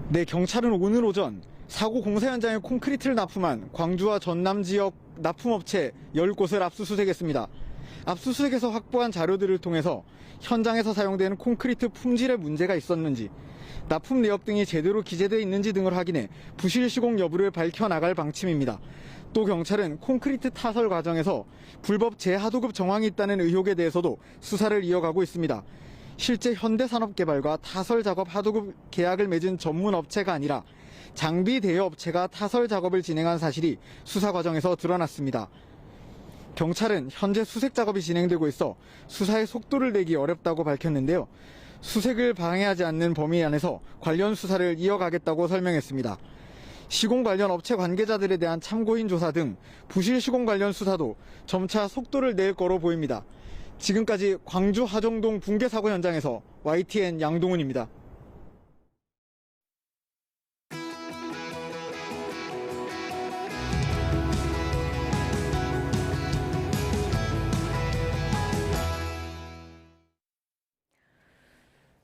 네, 경찰은 오늘 오전 사고 공사 현장에 콘크리트를 납품한 광주와 전남 지역 납품업체 10곳을 압수수색했습니다. 압수수색에서 확보한 자료들을 통해서 현장에서 사용되는 콘크리트 품질에 문제가 있었는지, 납품 내역 등이 제대로 기재되어 있는지 등을 확인해 부실 시공 여부를 밝혀나갈 방침입니다. 또 경찰은 콘크리트 타설 과정에서 불법 재하도급 정황이 있다는 의혹에 대해서도 수사를 이어가고 있습니다. 실제 현대산업개발과 타설 작업 하도급 계약을 맺은 전문 업체가 아니라 장비 대여 업체가 타설 작업을 진행한 사실이 수사 과정에서 드러났습니다. 경찰은 현재 수색 작업이 진행되고 있어 수사의 속도를 내기 어렵다고 밝혔는데요. 수색을 방해하지 않는 범위 안에서 관련 수사를 이어가겠다고 설명했습니다. 시공 관련 업체 관계자들에 대한 참고인 조사 등 부실 시공 관련 수사도 점차 속도를 낼 거로 보입니다. 지금까지 광주 하정동 붕괴 사고 현장에서 YTN 양동훈입니다.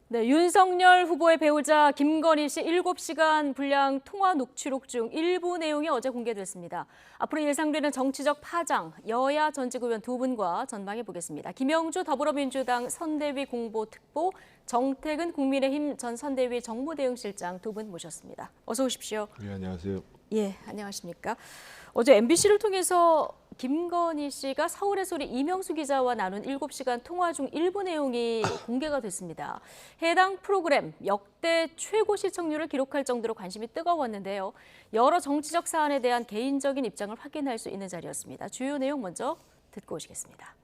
네, 윤석열 후보의 배우자 김건희 씨 7시간 분량 통화 녹취록 중 일부 내용이 어제 공개됐습니다. 앞으로 예상되는 정치적 파장, 여야 전직 의원 두 분과 전망해 보겠습니다. 김영주 더불어민주당 선대위 공보특보, 정태근 국민의힘 전 선대위 정무대응실장 두 분 모셨습니다. 어서 오십시오. 네, 안녕하세요. 예, 안녕하십니까. 어제 MBC를 통해서 김건희 씨가 서울의 소리 이명수 기자와 나눈 7시간 통화 중 일부 내용이 공개가 됐습니다. 해당 프로그램 역대 최고 시청률을 기록할 정도로 관심이 뜨거웠는데요. 여러 정치적 사안에 대한 개인적인 입장을 확인할 수 있는 자리였습니다. 주요 내용 먼저 듣고 오시겠습니다.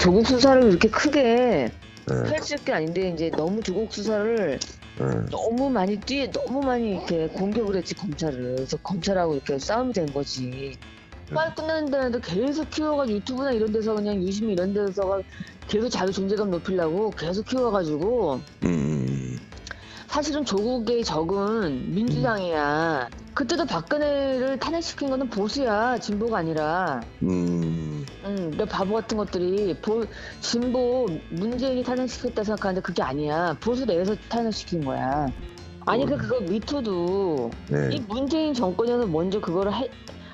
조국 수사를 그렇게 크게 펼칠 게 아닌데 이제 너무 조국 수사를 너무 많이 이렇게 공격을 했지 검찰을. 그래서 검찰하고 이렇게 싸움이 된 거지. 빨리 끝나는데 계속 키워가지고 유튜브나 이런 데서 그냥 유심 이런 데서 계속 자기 존재감 높이려고 계속 키워가지고 사실은 조국의 적은 민주당이야. 그때도 박근혜를 탄핵시킨 거는 보수야, 진보가 아니라. 근데 바보 같은 것들이 진보 문재인이 탄핵시켰다 생각하는데 그게 아니야. 보수 내에서 탄핵시킨 거야. 아니 그거 미투도 이 문재인 정권에서 먼저 그거를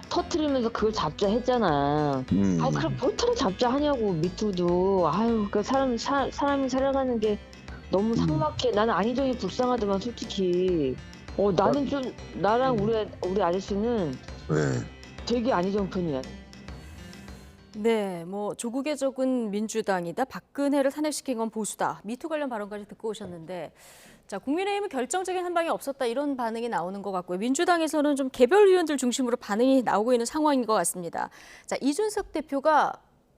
터트리면서 그걸 잡자 했잖아. 아 그럼 보통 잡자 하냐고 미투도. 아유 그 사람이 살아가는 게 너무 삭막해. 나는 안희정이 불쌍하더만 솔직히. 나는 좀 나랑 우리 아저씨는 되게 안희정 편이야. 네, 뭐 조국의 적은 민주당이다. 박근혜를 탄핵시킨 건 보수다. 미투 관련 발언까지 듣고 오셨는데, 자 국민의힘은 결정적인 한 방이 없었다 이런 반응이 나오는 것 같고요. 민주당에서는 좀 개별 의원들 중심으로 반응이 나오고 있는 상황인 것 같습니다. 자 이준석 대표가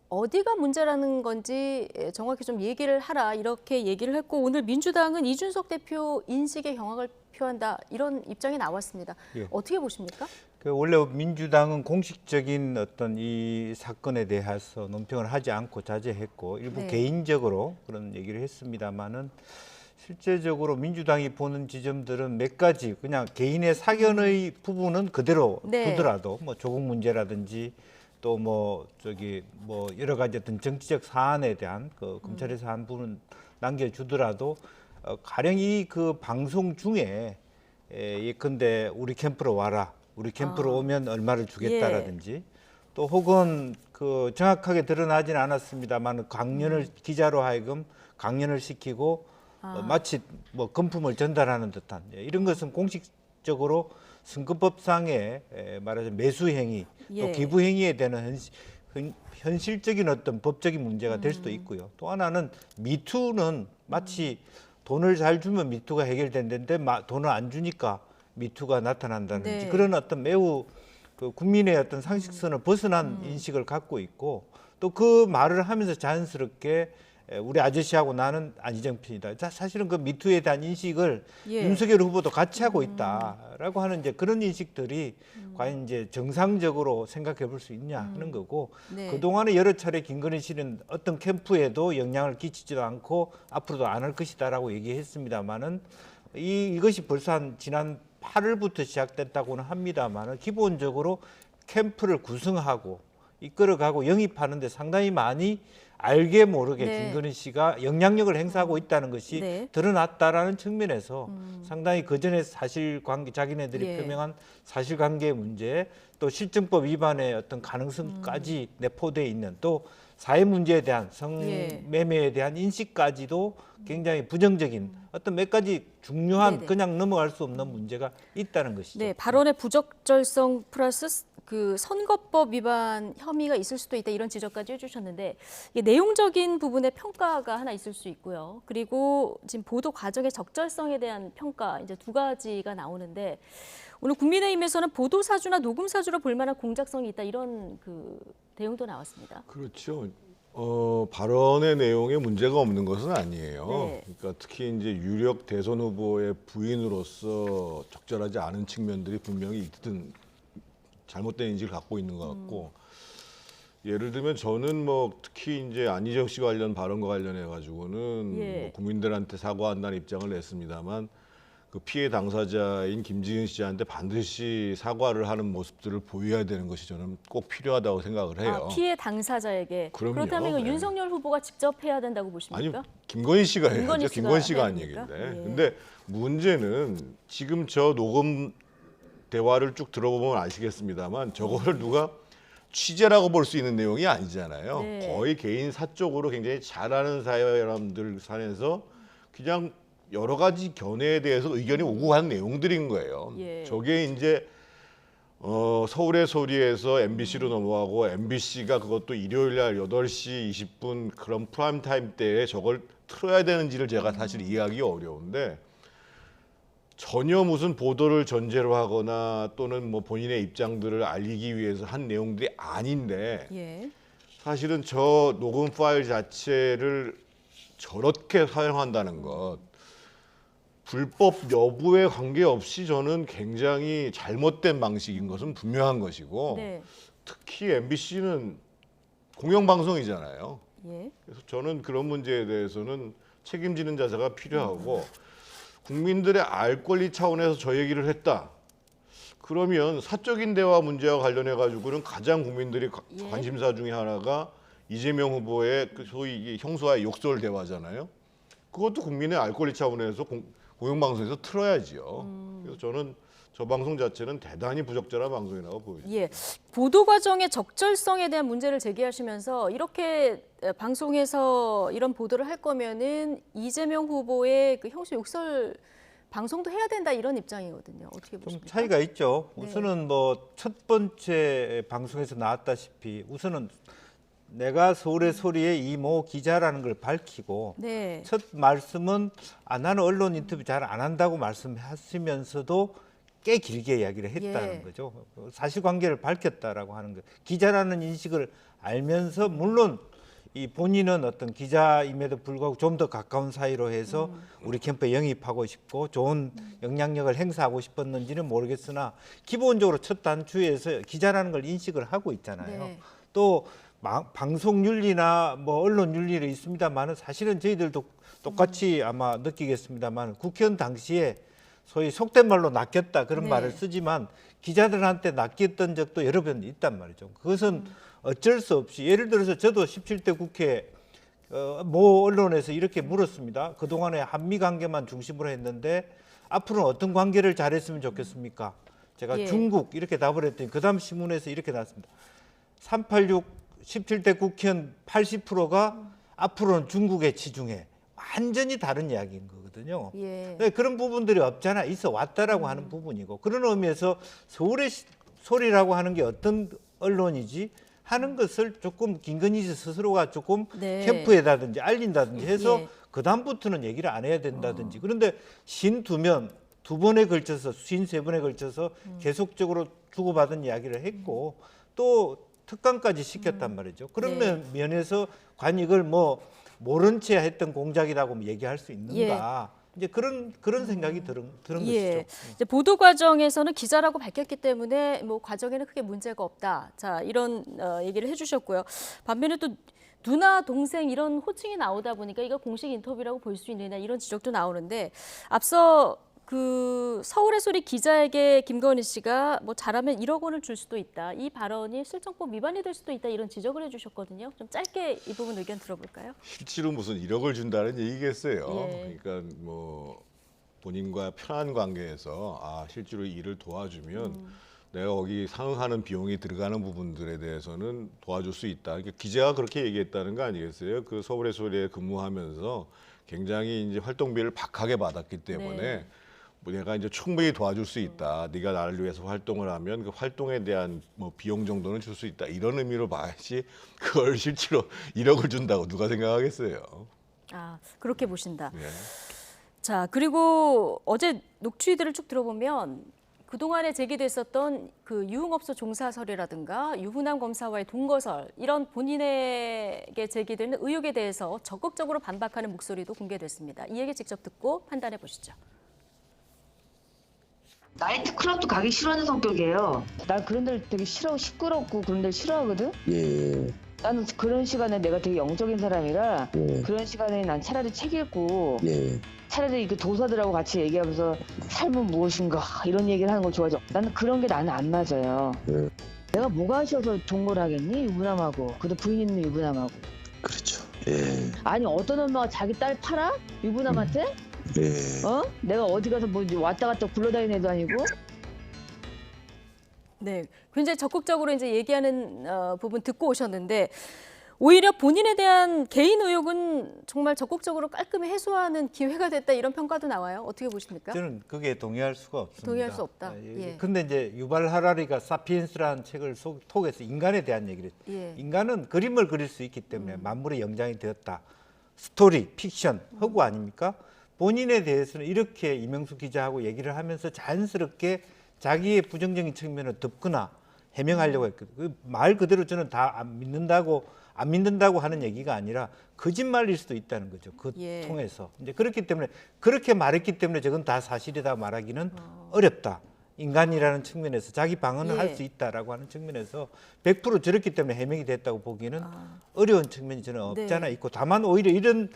어디가 문제라는 건지 정확히 좀 얘기를 하라 이렇게 얘기를 했고 오늘 민주당은 이준석 대표 인식의 경악을 표한다 이런 입장이 나왔습니다. 예. 어떻게 보십니까? 원래 민주당은 공식적인 어떤 이 사건에 대해서 논평을 하지 않고 자제했고 일부 개인적으로 그런 얘기를 했습니다만은 실제적으로 민주당이 보는 지점들은 몇 가지 그냥 개인의 사견의 부분은 그대로 두더라도 뭐 조국 문제라든지 또 뭐 여러 가지 어떤 정치적 사안에 대한 그 검찰에서 한 부분 남겨주더라도 가령 이 그 방송 중에 예컨대 우리 캠프로 와라, 우리 캠프로 오면 얼마를 주겠다라든지 또 혹은 그 정확하게 드러나지는 않았습니다만 강연을 기자로 하여금 강연을 시키고 마치 뭐 금품을 전달하는 듯한 이런 것은 공식적으로 선거법상의 말하자면 매수행위 또 기부행위에 대한 현실적인 어떤 법적인 문제가 될 수도 있고요. 또 하나는 미투는 마치 돈을 잘 주면 미투가 해결된다는데 돈을 안 주니까 미투가 나타난다든지 그런 어떤 매우 그 국민의 어떤 상식선을 벗어난 인식을 갖고 있고 또 그 말을 하면서 자연스럽게 우리 아저씨하고 나는 안희정 편이다. 사실은 그 미투에 대한 인식을 윤석열 후보도 같이 하고 있다라고 하는 이제 그런 인식들이 과연 이제 정상적으로 생각해 볼 수 있냐 하는 거고 그동안에 여러 차례 김건희 씨는 어떤 캠프에도 영향을 끼치지도 않고 앞으로도 안 할 것이다라고 얘기했습니다만은 이것이 벌써 한 지난 8월부터 시작됐다고는 합니다만은 기본적으로 캠프를 구성하고 이끌어가고 영입하는데 상당히 많이 알게 모르게 김건희 씨가 영향력을 행사하고 있다는 것이 드러났다라는 측면에서 상당히 그전에 사실관계 자기네들이 표명한 사실관계 문제 또 실정법 위반의 어떤 가능성까지 내포되어 있는 또 사회 문제에 대한 성매매에 대한 인식까지도 굉장히 부정적인 어떤 몇 가지 중요한 그냥 넘어갈 수 없는 문제가 있다는 것이죠. 네, 발언의 부적절성 플러스 그 선거법 위반 혐의가 있을 수도 있다 이런 지적까지 해주셨는데 이게 내용적인 부분의 평가가 하나 있을 수 있고요. 그리고 지금 보도 과정의 적절성에 대한 평가 이제 두 가지가 나오는데 오늘 국민의힘에서는 보도 사주나 녹음 사주로 볼 만한 공작성이 있다 이런 그 내용도 나왔습니다. 그렇죠. 발언의 내용에 문제가 없는 것은 아니에요. 그러니까 특히 이제 유력 대선 후보의 부인으로서 적절하지 않은 측면들이 분명히 있든 잘못된 인식을 갖고 있는 것 같고 예를 들면 저는 뭐 특히 이제 안희정 씨 관련 발언과 관련해 가지고는 뭐 국민들한테 사과한다는 입장을 냈습니다만 그 피해 당사자인 김지은 씨한테 반드시 사과를 하는 모습들을 보여야 되는 것이 저는 꼭 필요하다고 생각을 해요. 피해 당사자에게. 그럼요. 그렇다면 윤석열 후보가 직접 해야 된다고 보십니까? 아니 김건희 씨가 해야죠. 김건희 씨가 한 얘기인데. 근데 문제는 지금 저 녹음 대화를 쭉 들어보면 아시겠습니다만 저거를 누가 취재라고 볼 수 있는 내용이 아니잖아요. 거의 개인 사적으로 굉장히 잘 아는 사람들 산에서 그냥 여러 가지 견해에 대해서 의견이 오고 가는 내용들인 거예요. 저게 이제 서울의 소리에서 MBC로 넘어가고 MBC가 그것도 일요일 날 8시 20분 그런 프라임 타임 때에 저걸 틀어야 되는지를 제가 사실 이해하기 어려운데 전혀 무슨 보도를 전제로 하거나 또는 뭐 본인의 입장들을 알리기 위해서 한 내용들이 아닌데 사실은 저 녹음 파일 자체를 저렇게 사용한다는 것, 불법 여부에 관계없이 저는 굉장히 잘못된 방식인 것은 분명한 것이고, 네. 특히 MBC는 공영방송이잖아요. 예. 그래서 저는 그런 문제에 대해서는 책임지는 자세가 필요하고, 국민들의 알 권리 차원에서 저 얘기를 했다. 그러면 사적인 대화 문제와 관련해 가지고는 가장 국민들이 관심사 중에 하나가 이재명 후보의 그 소위 형수와의 욕설 대화잖아요. 그것도 국민의 알 권리 차원에서 공영방송에서 틀어야지요. 그래서 저는 저 방송 자체는 대단히 부적절한 방송이라고 보입니다. 예, 보도 과정의 적절성에 대한 문제를 제기하시면서 이렇게 방송에서 이런 보도를 할 거면은 이재명 후보의 그 형수 욕설 방송도 해야 된다 이런 입장이거든요. 어떻게 보십니까? 좀 차이가 있죠. 네. 우선은 뭐 첫 번째 방송에서 나왔다시피 우선은 내가 서울의 소리의 이모 기자라는 걸 밝히고 네. 첫 말씀은 나는 언론 인터뷰 잘 안 한다고 말씀하시면서도 꽤 길게 이야기를 했다는 예. 거죠. 사실관계를 밝혔다라고 하는 거. 기자라는 인식을 알면서 물론 이 본인은 어떤 기자임에도 불구하고 좀 더 가까운 사이로 해서 우리 캠프에 영입하고 싶고 좋은 영향력을 행사하고 싶었는지는 모르겠으나 기본적으로 첫 단추에서 기자라는 걸 인식을 하고 있잖아요. 네. 또 방송 윤리나 뭐 언론 윤리는 있습니다만은 사실은 저희들도 똑같이 아마 느끼겠습니다만 국회의원 당시에 소위 속된 말로 낚였다 그런 네. 말을 쓰지만 기자들한테 낚였던 적도 여러 번 있단 말이죠. 그것은 어쩔 수 없이 예를 들어서 저도 17대 국회 모 언론에서 이렇게 물었습니다. 그동안에 한미 관계만 중심으로 했는데 앞으로는 어떤 관계를 잘했으면 좋겠습니까? 제가 예. 중국 이렇게 답을 했더니 그다음 신문에서 이렇게 나왔습니다. 386 17대 국회의원 80%가 앞으로는 중국에 치중해. 완전히 다른 이야기인 거거든요. 예. 네, 그런 부분들이 없잖아. 있어 왔다라고 하는 부분이고 그런 의미에서 서울의 소리라고 하는 게 어떤 언론이지 하는 것을 조금 김건희 씨 스스로가 조금 네. 캠프에다든지 알린다든지 해서 예. 그다음부터는 얘기를 안 해야 된다든지 그런데 두 번에 걸쳐서 53번에 걸쳐서 계속적으로 주고받은 이야기를 했고 또 특감까지 시켰단 말이죠. 그런 네. 면에서 과연 이걸 뭐 모른 채 했던 공작이라고 얘기할 수 있는가? 이제 그런 생각이 드는 예. 것이죠. 이제 보도 과정에서는 기자라고 밝혔기 때문에 뭐 과정에는 크게 문제가 없다. 자, 이런 얘기를 해주셨고요. 반면에 또 누나, 동생 이런 호칭이 나오다 보니까 이거 공식 인터뷰라고 볼 수 있느냐 이런 지적도 나오는데 앞서 그 서울의 소리 기자에게 김건희 씨가 뭐 잘하면 1억 원을 줄 수도 있다. 이 발언이 실정법 위반이 될 수도 있다. 이런 지적을 해주셨거든요. 좀 짧게 이 부분 의견 들어볼까요? 실제로 무슨 1억을 준다는 얘기겠어요. 예. 그러니까 뭐 본인과 편한 관계에서 실제로 일을 도와주면 내가 거기 상응하는 비용이 들어가는 부분들에 대해서는 도와줄 수 있다. 그러니까 기자가 그렇게 얘기했다는 거 아니겠어요? 그 서울의 소리에 근무하면서 굉장히 이제 활동비를 박하게 받았기 때문에 네. 뭐 내가 이제 충분히 도와줄 수 있다. 네가 나를 위해서 활동을 하면 그 활동에 대한 뭐 비용 정도는 줄 수 있다. 이런 의미로 봐야지 그걸 실제로 1억을 준다고 누가 생각하겠어요. 그렇게 보신다. 예. 자, 그리고 어제 녹취들을 쭉 들어보면 그동안에 제기됐었던 그 유흥업소 종사설이라든가 유부남 검사와의 동거설 이런 본인에게 제기되는 의혹에 대해서 적극적으로 반박하는 목소리도 공개됐습니다. 이 얘기 직접 듣고 판단해 보시죠. 나이트클럽도 가기 싫어하는 성격이에요. 난 그런 데를 되게 싫어하고 시끄럽고 그런 데를 싫어하거든. 예. 나는 그런 시간에 내가 되게 영적인 사람이라 예. 그런 시간에 난 차라리 책 읽고 예. 차라리 그 도사들하고 같이 얘기하면서 삶은 무엇인가 이런 얘기를 하는 걸 좋아하죠. 나는 그런 게 나는 안 맞아요. 예. 내가 뭐가 아쉬워서 동거를 하겠니? 유부남하고. 그래도 부인 있는 유부남하고. 그렇죠. 예. 아니 어떤 엄마가 자기 딸 팔아? 유부남한테? 예. 내가 어디 가서 뭐 왔다 갔다 굴러다니는 애도 아니고. 네, 굉장히 적극적으로 이제 얘기하는 부분 듣고 오셨는데 오히려 본인에 대한 개인 의혹은 정말 적극적으로 깔끔히 해소하는 기회가 됐다 이런 평가도 나와요. 어떻게 보십니까? 저는 그게 동의할 수가 없습니다. 동의할 수 없다. 예. 근데 이제 유발 하라리가 사피엔스라는 책을 통해서 인간에 대한 얘기를 했죠. 예. 인간은 그림을 그릴 수 있기 때문에 만물의 영장이 되었다. 스토리, 픽션, 허구 아닙니까? 본인에 대해서는 이렇게 이명수 기자하고 얘기를 하면서 자연스럽게 자기의 부정적인 측면을 덮거나 해명하려고 했거든요. 그 말 그대로 저는 다 안 믿는다고 하는 얘기가 아니라 거짓말일 수도 있다는 거죠. 그 예. 통해서 이제 그렇기 때문에 그렇게 말했기 때문에 저건 다 사실이다 말하기는 어렵다. 인간이라는 측면에서 자기 방어는 예. 할 수 있다라고 하는 측면에서 100% 저렇기 때문에 해명이 됐다고 보기는 어려운 측면이 저는 없잖아 네. 있고 다만 오히려 이런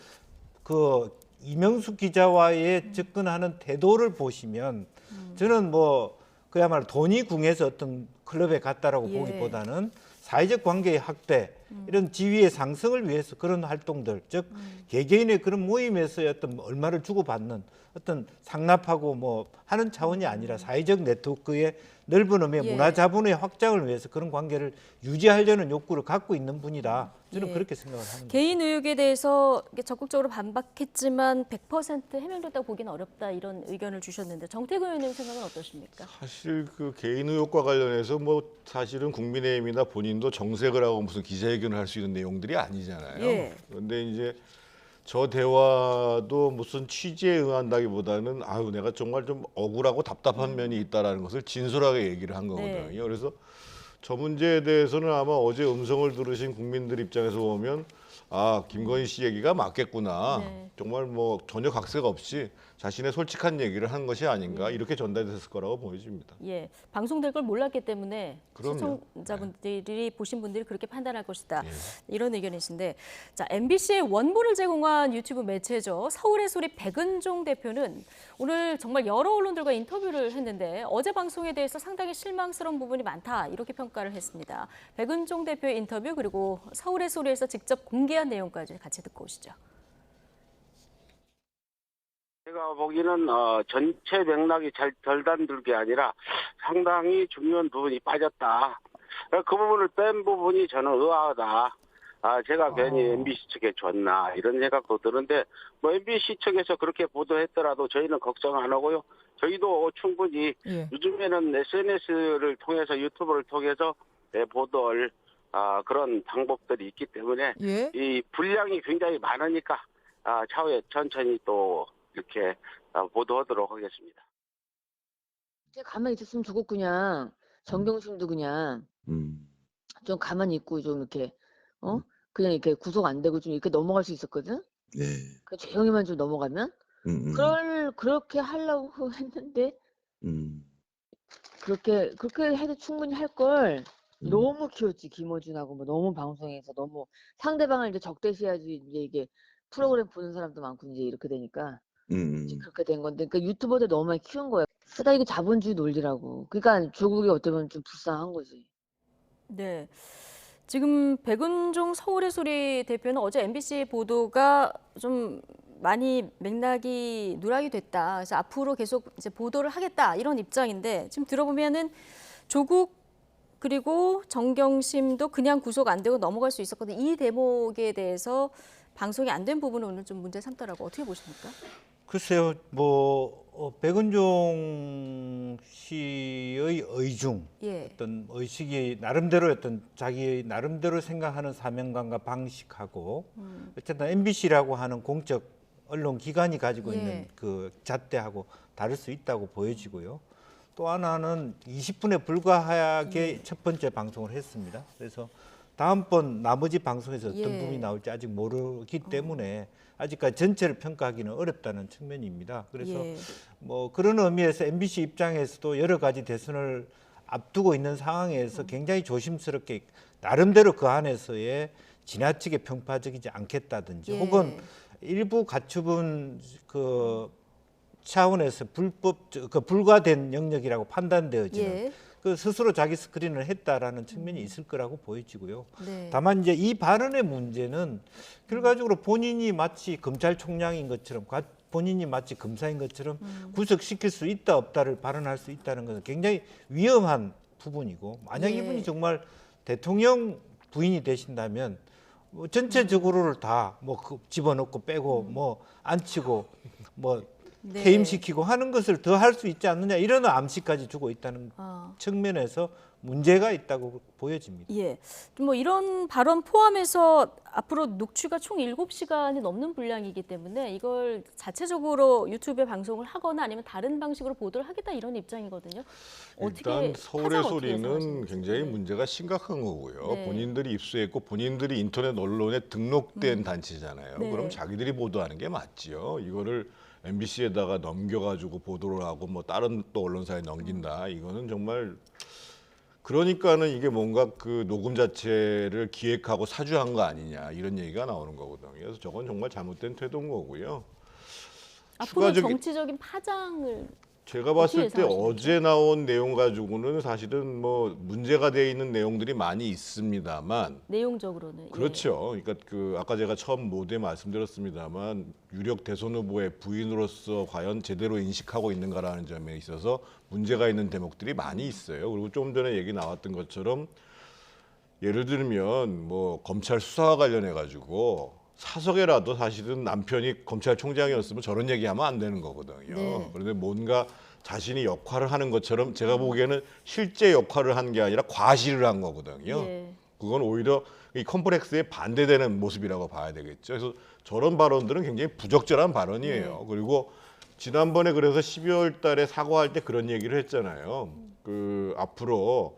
그 이명숙 기자와의 접근하는 태도를 보시면 저는 뭐 그야말로 돈이 궁해서 어떤 클럽에 갔다라고 예. 보기보다는 사회적 관계의 확대 이런 지위의 상승을 위해서 그런 활동들 즉 개개인의 그런 모임에서의 어떤 얼마를 주고받는 어떤 상납하고 뭐 하는 차원이 아니라 사회적 네트워크의 넓은 의미의 예. 문화 자본의 확장을 위해서 그런 관계를 유지하려는 욕구를 갖고 있는 분이다. 저는 예. 그렇게 생각을 하는 거예요. 개인 의혹에 대해서 적극적으로 반박했지만 100% 해명됐다고 보기는 어렵다 이런 의견을 주셨는데 정태근 의원님 생각은 어떠십니까? 사실 그 개인 의혹과 관련해서 뭐 사실은 국민의힘이나 본인도 정색을 하고 무슨 기자회견을 할 수 있는 내용들이 아니잖아요. 예. 그런데 이제 저 대화도 무슨 취지에 응한다기보다는 아유 내가 정말 좀 억울하고 답답한 면이 있다라는 것을 진솔하게 얘기를 한 거거든요. 네. 그래서 저 문제에 대해서는 아마 어제 음성을 들으신 국민들 입장에서 보면 아 김건희 씨 얘기가 맞겠구나. 네. 정말 뭐 전혀 각색 없이 자신의 솔직한 얘기를 한 것이 아닌가 이렇게 전달됐을 거라고 보여집니다. 예, 방송될 걸 몰랐기 때문에 그럼요. 시청자분들이 보신 분들이 그렇게 판단할 것이다. 이런 의견이신데, 자 MBC의 원본을 제공한 유튜브 매체죠. 서울의 소리 백은종 대표는 오늘 정말 여러 언론들과 인터뷰를 했는데 어제 방송에 대해서 상당히 실망스러운 부분이 많다 이렇게 평가를 했습니다. 백은종 대표의 인터뷰 그리고 서울의 소리에서 직접 공개한 내용까지 같이 듣고 오시죠. 제가 보기에는 전체 맥락이 덜 단둘 게 아니라 상당히 중요한 부분이 빠졌다. 그 부분을 뺀 부분이 저는 의아하다. 제가 괜히 MBC 측에 줬나 이런 생각도 드는데 뭐 MBC 측에서 그렇게 보도했더라도 저희는 걱정 안 하고요. 저희도 충분히 요즘에는 SNS를 통해서 유튜브를 통해서 보도할 그런 방법들이 있기 때문에 이 분량이 굉장히 많으니까 차후에 천천히 또 이렇게 보도하도록 하겠습니다. 가만히 있었으면 좋고 그냥 정경심도 그냥 좀 가만히 있고 좀 이렇게 그냥 이렇게 구속 안 되고 좀 이렇게 넘어갈 수 있었거든. 네. 그 조용히만 좀 넘어가면 그렇게 하려고 했는데 그렇게 해도 충분히 할 걸. 너무 키웠지 김어준하고 뭐 너무 방송에서 너무 상대방을 이제 적대시해야지 이제 이게 프로그램 보는 사람도 많고 이제 이렇게 되니까. 이제 그렇게 된 건데, 그러니까 유튜버들 너무 많이 키운 거야. 그러다 이게 자본주의 논리라고. 그러니까 조국이 어떻게 보면 좀 불쌍한 거지. 네, 지금 백은종 서울의 소리 대표는 어제 MBC 보도가 좀 많이 맥락이 누락이 됐다. 그래서 앞으로 계속 이제 보도를 하겠다 이런 입장인데 지금 들어보면은 조국 그리고 정경심도 그냥 구속 안 되고 넘어갈 수 있었거든요. 이 대목에 대해서 방송이 안 된 부분은 오늘 좀 문제 삼더라고 어떻게 보십니까? 글쎄요, 뭐 백은종 씨의 의중, 어떤 의식이 나름대로 어떤 자기 나름대로 생각하는 사명감과 방식하고 어쨌든 MBC라고 하는 공적 언론 기관이 가지고 있는 그 잣대하고 다를 수 있다고 보여지고요. 또 하나는 20분에 불과하게 첫 번째 방송을 했습니다. 그래서 다음번 나머지 방송에서 어떤 부분이 나올지 아직 모르기 때문에 아직까지 전체를 평가하기는 어렵다는 측면입니다. 그래서 뭐 그런 의미에서 MBC 입장에서도 여러 가지 대선을 앞두고 있는 상황에서 굉장히 조심스럽게 나름대로 그 안에서의 지나치게 편파적이지 않겠다든지 혹은 일부 가처분 그 차원에서 불가된 영역이라고 판단되어지는 그 스스로 자기 스크린을 했다라는 측면이 있을 거라고 보여지고요. 다만 이제 이 발언의 문제는 결과적으로 본인이 마치 검찰총장인 것처럼 본인이 마치 검사인 것처럼 구속시킬 수 있다 없다를 발언할 수 있다는 것은 굉장히 위험한 부분이고 만약 이분이 정말 대통령 부인이 되신다면 전체적으로를 다 뭐 집어넣고 빼고 뭐 앉히고 뭐 네. 퇴임시키고 하는 것을 더 할 수 있지 않느냐 이런 암시까지 주고 있다는 측면에서 문제가 있다고 보여집니다. 예. 뭐 이런 발언 포함해서 앞으로 녹취가 총 7시간이 넘는 분량이기 때문에 이걸 자체적으로 유튜브에 방송을 하거나 아니면 다른 방식으로 보도를 하겠다 이런 입장이거든요. 일단 서울의 소리는 굉장히 문제가 심각한 거고요. 네. 본인들이 입수했고 본인들이 인터넷 언론에 등록된 단체잖아요. 네. 그럼 자기들이 보도하는 게 맞지요. 이거를 MBC에다가 넘겨가지고 보도를 하고 뭐 다른 또 언론사에 넘긴다. 이거는 정말 그러니까는 이게 뭔가 그 녹음 자체를 기획하고 사주한 거 아니냐 이런 얘기가 나오는 거거든요. 그래서 저건 정말 잘못된 태도인 거고요. 앞으로 정치적인 파장을 제가 봤을 때 예상하십니까? 어제 나온 내용 가지고는 사실은 뭐 문제가 돼 있는 내용들이 많이 있습니다만 내용적으로는 그렇죠. 그러니까 그 아까 제가 처음 모두에 말씀드렸습니다만 유력 대선 후보의 부인으로서 과연 제대로 인식하고 있는가라는 점에 있어서 문제가 있는 대목들이 많이 있어요. 그리고 좀 전에 얘기 나왔던 것처럼 예를 들면 뭐 검찰 수사와 관련해 가지고 사석에라도 사실은 남편이 검찰총장이었으면 저런 얘기하면 안 되는 거거든요. 네. 그런데 뭔가 자신이 역할을 하는 것처럼 제가 보기에는 실제 역할을 한 게 아니라 과시를 한 거거든요. 예. 그건 오히려 이 컴플렉스에 반대되는 모습이라고 봐야 되겠죠. 그래서 저런 발언들은 굉장히 부적절한 발언이에요. 그리고 지난번에 그래서 12월 달에 사과할 때 그런 얘기를 했잖아요. 그 앞으로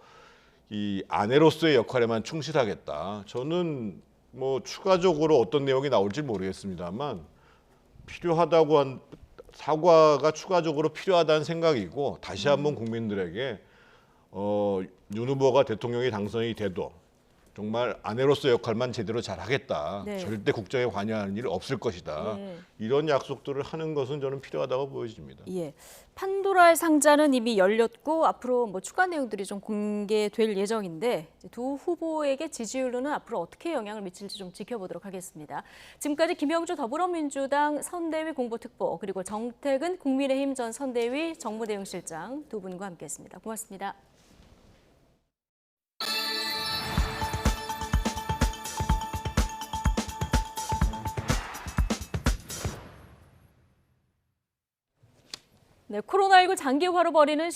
이 아내로서의 역할에만 충실하겠다. 저는 뭐 추가적으로 어떤 내용이 나올지 모르겠습니다만 필요하다고 한 사과가 추가적으로 필요하다는 생각이고 다시 한번 국민들에게 윤 후보가 대통령이 당선이 돼도 정말 아내로서의 역할만 제대로 잘하겠다. 네. 절대 국정에 관여하는 일 없을 것이다. 네. 이런 약속들을 하는 것은 저는 필요하다고 보여집니다. 예. 판도라의 상자는 이미 열렸고 앞으로 뭐 추가 내용들이 좀 공개될 예정인데 두 후보에게 지지율로는 앞으로 어떻게 영향을 미칠지 좀 지켜보도록 하겠습니다. 지금까지 김영주 더불어민주당 선대위 공보특보 그리고 정택은 국민의힘 전 선대위 정무대응실장 두 분과 함께했습니다. 고맙습니다. 네, 코로나19 장기화로 버리는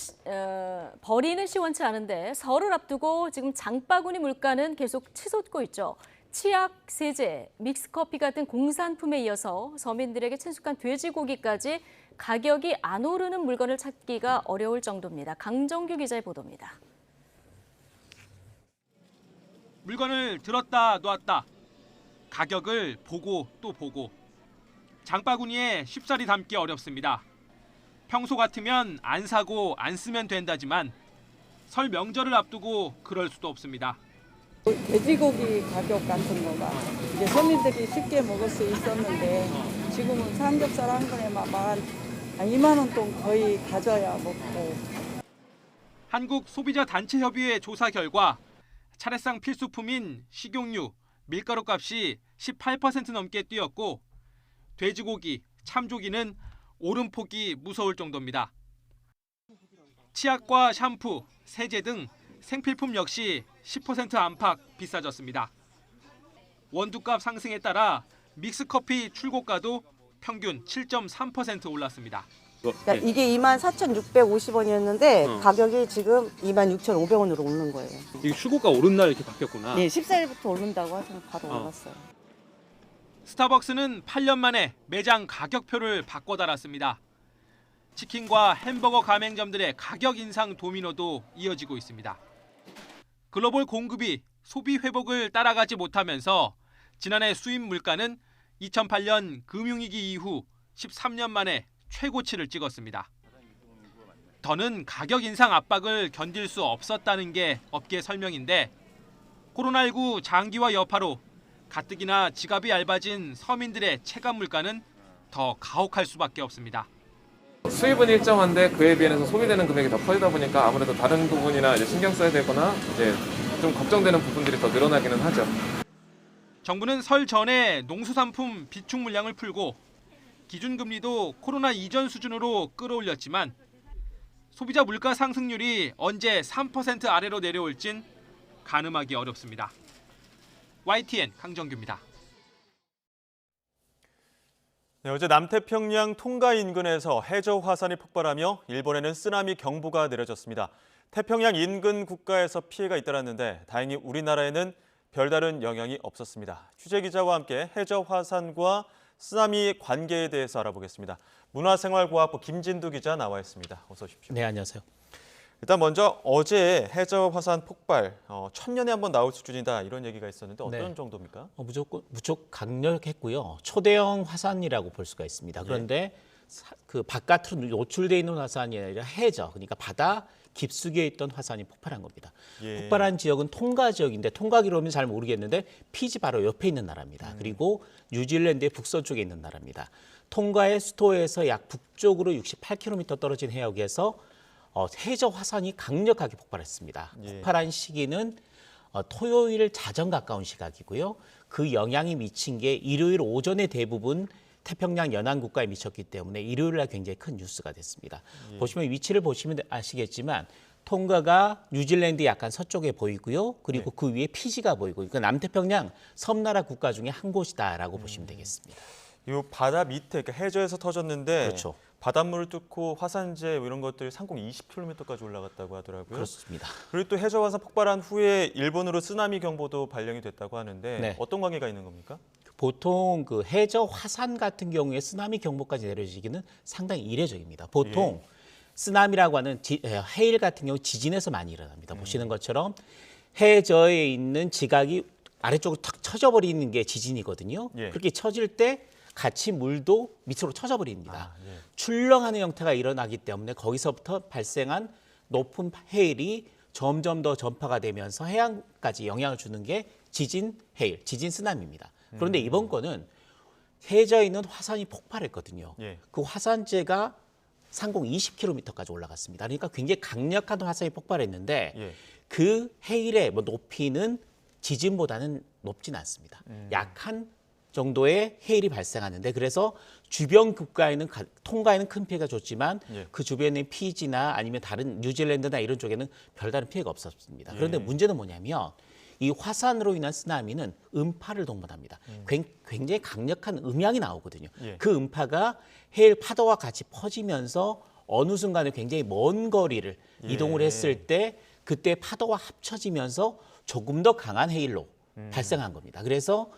시원치 않은데 설을 앞두고 지금 장바구니 물가는 계속 치솟고 있죠. 치약, 세제, 믹스커피 같은 공산품에 이어서 서민들에게 친숙한 돼지고기까지 가격이 안 오르는 물건을 찾기가 어려울 정도입니다. 강정규 기자의 보도입니다. 물건을 들었다 놨다. 가격을 보고 또 보고. 장바구니에 쉽사리 담기 어렵습니다. 평소 같으면 안 사고 안 쓰면 된다지만 설 명절을 앞두고 그럴 수도 없습니다. 돼지고기 가격 같은 거가 이제 서민들이 쉽게 먹을 수 있었는데 지금은 삼겹살 한 그램만 2만 원 돈 거의 가져야 먹고. 한국소비자단체협의회 조사 결과 차례상 필수품인 식용유, 밀가루 값이 18% 넘게 뛰었고 돼지고기, 참조기는 오름폭이 무서울 정도입니다. 치약과 샴푸, 세제 등 생필품 역시 10% 안팎 비싸졌습니다. 원두값 상승에 따라 믹스커피 출고가도 평균 7.3% 올랐습니다. 그러니까 이게 24,650원이었는데 가격이 지금 26,500원으로 오른 거예요. 이게 출고가 오른 날 이렇게 바뀌었구나. 네, 14일부터 오른다고 하시면 바로 올랐어요. 스타벅스는 8년 만에 매장 가격표를 바꿔 달았습니다. 치킨과 햄버거 가맹점들의 가격 인상 도미노도 이어지고 있습니다. 글로벌 공급이 소비 회복을 따라가지 못하면서 지난해 수입 물가는 2008년 금융위기 이후 13년 만에 최고치를 찍었습니다. 더는 가격 인상 압박을 견딜 수 없었다는 게 업계 설명인데 코로나19 장기화 여파로 가뜩이나 지갑이 얇아진 서민들의 체감 물가는 더 가혹할 수밖에 없습니다. 수입은 일정한데 그에 비해서 소비되는 금액이 더 커지다 보니까 아무래도 다른 부분이나 이제 신경 써야 되거나 이제 좀 걱정되는 부분들이 더 늘어나기는 하죠. 정부는 설 전에 농수산품 비축 물량을 풀고 기준금리도 코로나 이전 수준으로 끌어올렸지만 소비자 물가 상승률이 언제 3% 아래로 내려올진 가늠하기 어렵습니다. YTN 강정규입니다. 네, 어제 남태평양 통가 인근에서 해저 화산이 폭발하며 일본에는 쓰나미 경보가 내려졌습니다. 태평양 인근 국가에서 피해가 잇따랐는데 다행히 우리나라에는 별다른 영향이 없었습니다. 취재 기자와 함께 해저 화산과 쓰나미 관계에 대해서 알아보겠습니다. 문화생활과학부 김진두 기자 나와 있습니다. 어서 오십시오. 네, 안녕하세요. 일단 먼저 어제 해저 화산 폭발, 1000년에 한 번 나올 수준이다 이런 얘기가 있었는데 어떤 네. 정도입니까? 무척 강력했고요. 초대형 화산이라고 볼 수가 있습니다. 그런데 그 바깥으로 노출돼 있는 화산이 아니라 해저, 그러니까 바다 깊숙이에 있던 화산이 폭발한 겁니다. 폭발한 지역은 통가 지역인데 통가기로는 잘 모르겠는데 피지 바로 옆에 있는 나라입니다. 그리고 뉴질랜드의 북서쪽에 있는 나라입니다. 통가의 수도에서 약 북쪽으로 68km 떨어진 해역에서 해저 화산이 강력하게 폭발했습니다. 폭발한 시기는 토요일 자정 가까운 시각이고요. 그 영향이 미친 게 일요일 오전에 대부분 태평양 연안 국가에 미쳤기 때문에 일요일 날 굉장히 큰 뉴스가 됐습니다. 보시면 위치를 보시면 아시겠지만 통가가 뉴질랜드 약간 서쪽에 보이고요. 그리고 그 위에 피지가 보이고 그러니까 남태평양 섬나라 국가 중에 한 곳이다라고 보시면 되겠습니다. 이 바다 밑에 그러니까 해저에서 터졌는데 그렇죠. 바닷물을 뚫고 화산재 이런 것들이 상공 20km까지 올라갔다고 하더라고요. 그렇습니다. 그리고 또 해저 화산 폭발한 후에 일본으로 쓰나미 경보도 발령이 됐다고 하는데 네. 어떤 관계가 있는 겁니까? 보통 그 해저 화산 같은 경우에 쓰나미 경보까지 내려지기는 상당히 이례적입니다. 보통 쓰나미라고 하는 해일 같은 경우 지진에서 많이 일어납니다. 보시는 것처럼 해저에 있는 지각이 아래쪽으로 탁 쳐져버리는 게 지진이거든요. 그렇게 쳐질 때 같이 물도 밑으로 쳐져버립니다. 출렁하는 형태가 일어나기 때문에 거기서부터 발생한 높은 해일이 점점 더 전파가 되면서 해안까지 영향을 주는 게 지진 해일, 지진 쓰나미입니다. 그런데 이번 건은 해저에 있는 화산이 폭발했거든요. 그 화산재가 상공 20km까지 올라갔습니다. 그러니까 굉장히 강력한 화산이 폭발했는데 그 해일의 높이는 지진보다는 높진 않습니다. 약한 정도의 해일이 발생하는데 그래서 주변 국가에는 통가에는 큰 피해가 줬지만 그 주변의 피지나 아니면 다른 뉴질랜드나 이런 쪽에는 별다른 피해가 없었습니다. 그런데 문제는 뭐냐면 이 화산으로 인한 쓰나미는 음파를 동반합니다. 굉장히 강력한 음향이 나오거든요. 그 음파가 해일 파도와 같이 퍼지면서 어느 순간에 굉장히 먼 거리를 이동을 했을 때 그때 파도와 합쳐지면서 조금 더 강한 해일로 발생한 겁니다. 그래서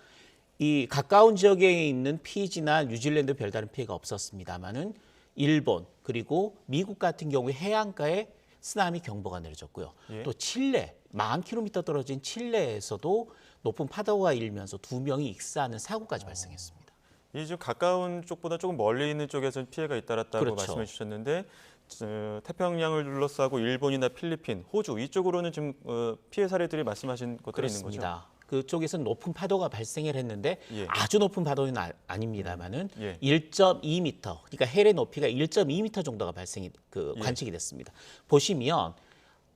이 가까운 지역에 있는 피지나 뉴질랜드 별다른 피해가 없었습니다만은 일본 그리고 미국 같은 경우에 해안가에 쓰나미 경보가 내려졌고요. 또 칠레, 10,000km 떨어진 칠레에서도 높은 파도가 일면서 2명이 익사하는 사고까지 발생했습니다. 이 좀 가까운 쪽보다 조금 멀리 있는 쪽에서 피해가 잇따랐다고 그렇죠. 말씀해 주셨는데 태평양을 둘러싸고 일본이나 필리핀, 호주 이쪽으로는 지금 피해 사례들이 말씀하신 것들이 있는 거죠? 그쪽에서는 높은 파도가 발생을 했는데 아주 높은 파도는 아닙니다만은 1.2m, 그러니까 해의 높이가 1.2m 정도가 관측이 됐습니다. 보시면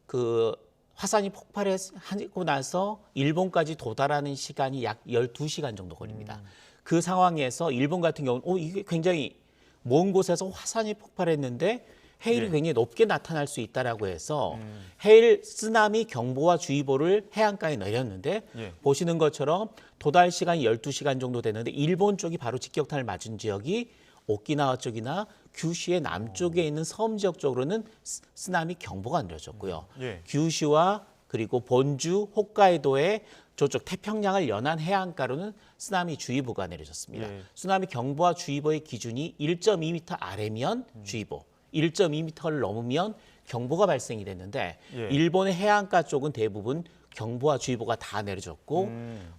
그 화산이 폭발하고 나서 일본까지 도달하는 시간이 약 12시간 정도 걸립니다. 그 상황에서 일본 같은 경우는 이게 굉장히 먼 곳에서 화산이 폭발했는데 해일이 굉장히 높게 나타날 수 있다라고 해서 해일 쓰나미 경보와 주의보를 해안가에 내렸는데 보시는 것처럼 도달 시간이 12시간 정도 되는데 일본 쪽이 바로 직격탄을 맞은 지역이 오키나와 쪽이나 규슈의 남쪽에 있는 섬 지역 쪽으로는 쓰나미 경보가 내려졌고요. 규슈와 그리고 본주, 홋카이도의 저쪽 태평양을 연한 해안가로는 쓰나미 주의보가 내려졌습니다. 쓰나미 경보와 주의보의 기준이 1.2m 아래면 주의보, 1.2m를 넘으면 경보가 발생이 됐는데 일본의 해안가 쪽은 대부분 경보와 주의보가 다 내려졌고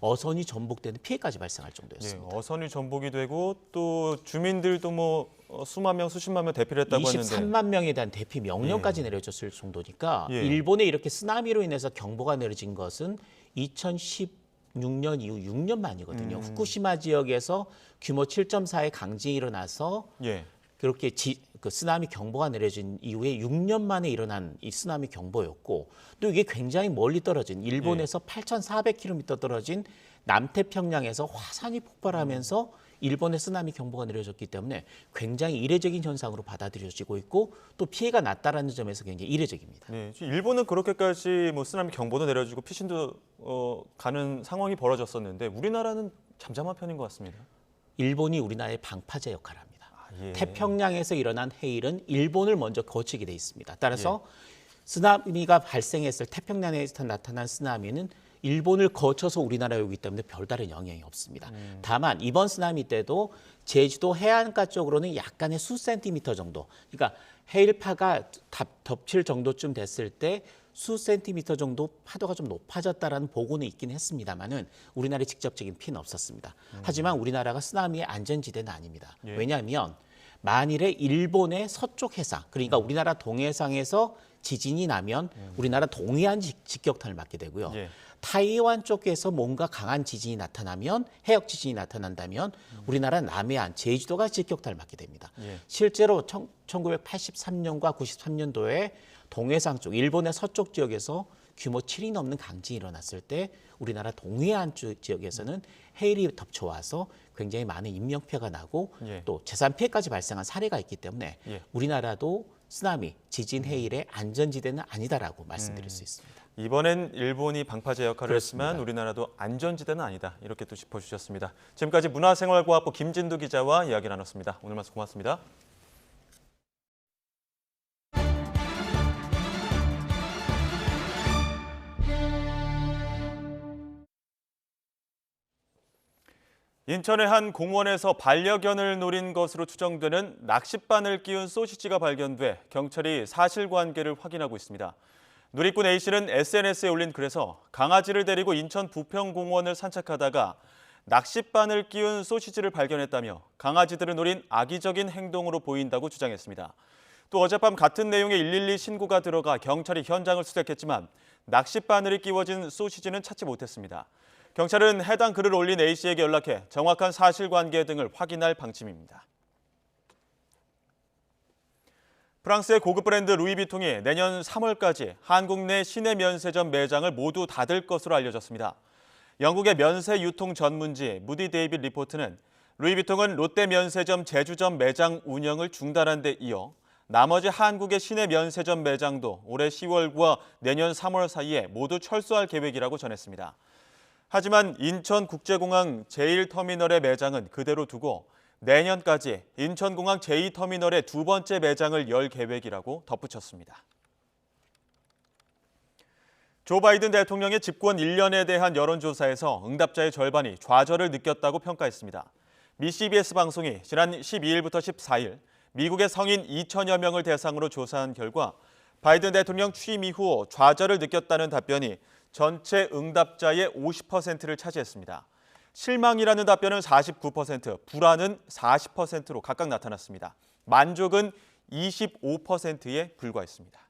어선이 전복되는 피해까지 발생할 정도였습니다. 어선이 전복이 되고 또 주민들도 뭐 수만 명, 수십만 명 대피를 했다고 하는데 23만 명에 대한 대피 명령까지 내려졌을 정도니까 일본에 이렇게 쓰나미로 인해서 경보가 내려진 것은 2016년 이후 6년 만이거든요. 후쿠시마 지역에서 규모 7.4의 강진이 일어나서 그렇게 그 쓰나미 경보가 내려진 이후에 6년 만에 일어난 이 쓰나미 경보였고 또 이게 굉장히 멀리 떨어진 일본에서 8,400km 떨어진 남태평양에서 화산이 폭발하면서 일본의 쓰나미 경보가 내려졌기 때문에 굉장히 이례적인 현상으로 받아들여지고 있고 또 피해가 났다라는 점에서 굉장히 이례적입니다. 일본은 그렇게까지 뭐 쓰나미 경보도 내려지고 피신도 가는 상황이 벌어졌었는데 우리나라는 잠잠한 편인 것 같습니다. 일본이 우리나라의 방파제 역할을 합니다. 예. 태평양에서 일어난 해일은 일본을 먼저 거치게 돼 있습니다. 따라서 쓰나미가 발생했을 태평양에서 나타난 쓰나미는 일본을 거쳐서 우리나라에 오기 때문에 별다른 영향이 없습니다. 다만 이번 쓰나미 때도 제주도 해안가 쪽으로는 약간의 수 센티미터 정도, 그러니까 해일파가 덮칠 정도쯤 됐을 때 수 센티미터 정도 파도가 좀 높아졌다라는 보고는 있긴 했습니다만은 우리나라에 직접적인 피해는 없었습니다. 하지만 우리나라가 쓰나미의 안전지대는 아닙니다. 예. 왜냐하면 만일에 일본의 서쪽 해상, 그러니까 우리나라 동해상에서 지진이 나면 우리나라 동해안 직격탄을 맞게 되고요. 예. 타이완 쪽에서 뭔가 강한 지진이 나타나면, 해역 지진이 나타난다면 우리나라 남해안, 제주도가 직격탄을 맞게 됩니다. 예. 실제로 1983년과 93년도에 동해상 쪽, 일본의 서쪽 지역에서 규모 7이 넘는 강진이 일어났을 때 우리나라 동해안 지역에서는 해일이 덮쳐와서 굉장히 많은 인명피해가 나고 또 재산 피해까지 발생한 사례가 있기 때문에 우리나라도 쓰나미, 지진, 해일의 안전지대는 아니다라고 말씀드릴 수 있습니다. 이번엔 일본이 방파제 역할을 했지만 우리나라도 안전지대는 아니다. 이렇게 또 짚어주셨습니다. 지금까지 문화생활과학부 김진두 기자와 이야기 나눴습니다. 오늘 말씀 고맙습니다. 인천의 한 공원에서 반려견을 노린 것으로 추정되는 낚싯바늘 끼운 소시지가 발견돼 경찰이 사실관계를 확인하고 있습니다. 누리꾼 A씨는 SNS에 올린 글에서 강아지를 데리고 인천 부평공원을 산책하다가 낚싯바늘 끼운 소시지를 발견했다며 강아지들을 노린 악의적인 행동으로 보인다고 주장했습니다. 또 어젯밤 같은 내용의 112 신고가 들어가 경찰이 현장을 수색했지만 낚싯바늘이 끼워진 소시지는 찾지 못했습니다. 경찰은 해당 글을 올린 A씨에게 연락해 정확한 사실관계 등을 확인할 방침입니다. 프랑스의 고급 브랜드 루이비통이 내년 3월까지 한국 내 시내 면세점 매장을 모두 닫을 것으로 알려졌습니다. 영국의 면세 유통 전문지 무디 데이빗 리포트는 루이비통은 롯데 면세점 제주점 매장 운영을 중단한 데 이어 나머지 한국의 시내 면세점 매장도 올해 10월과 내년 3월 사이에 모두 철수할 계획이라고 전했습니다. 하지만 인천국제공항 제1터미널의 매장은 그대로 두고 내년까지 인천공항 제2터미널의 두 번째 매장을 열 계획이라고 덧붙였습니다. 조 바이든 대통령의 집권 1년에 대한 여론조사에서 응답자의 절반이 좌절을 느꼈다고 평가했습니다. 미 CBS 방송이 지난 12일부터 14일 미국의 성인 2천여 명을 대상으로 조사한 결과 바이든 대통령 취임 이후 좌절을 느꼈다는 답변이 전체 응답자의 50%를 차지했습니다. 실망이라는 답변은 49%, 불안은 40%로 각각 나타났습니다. 만족은 25%에 불과했습니다.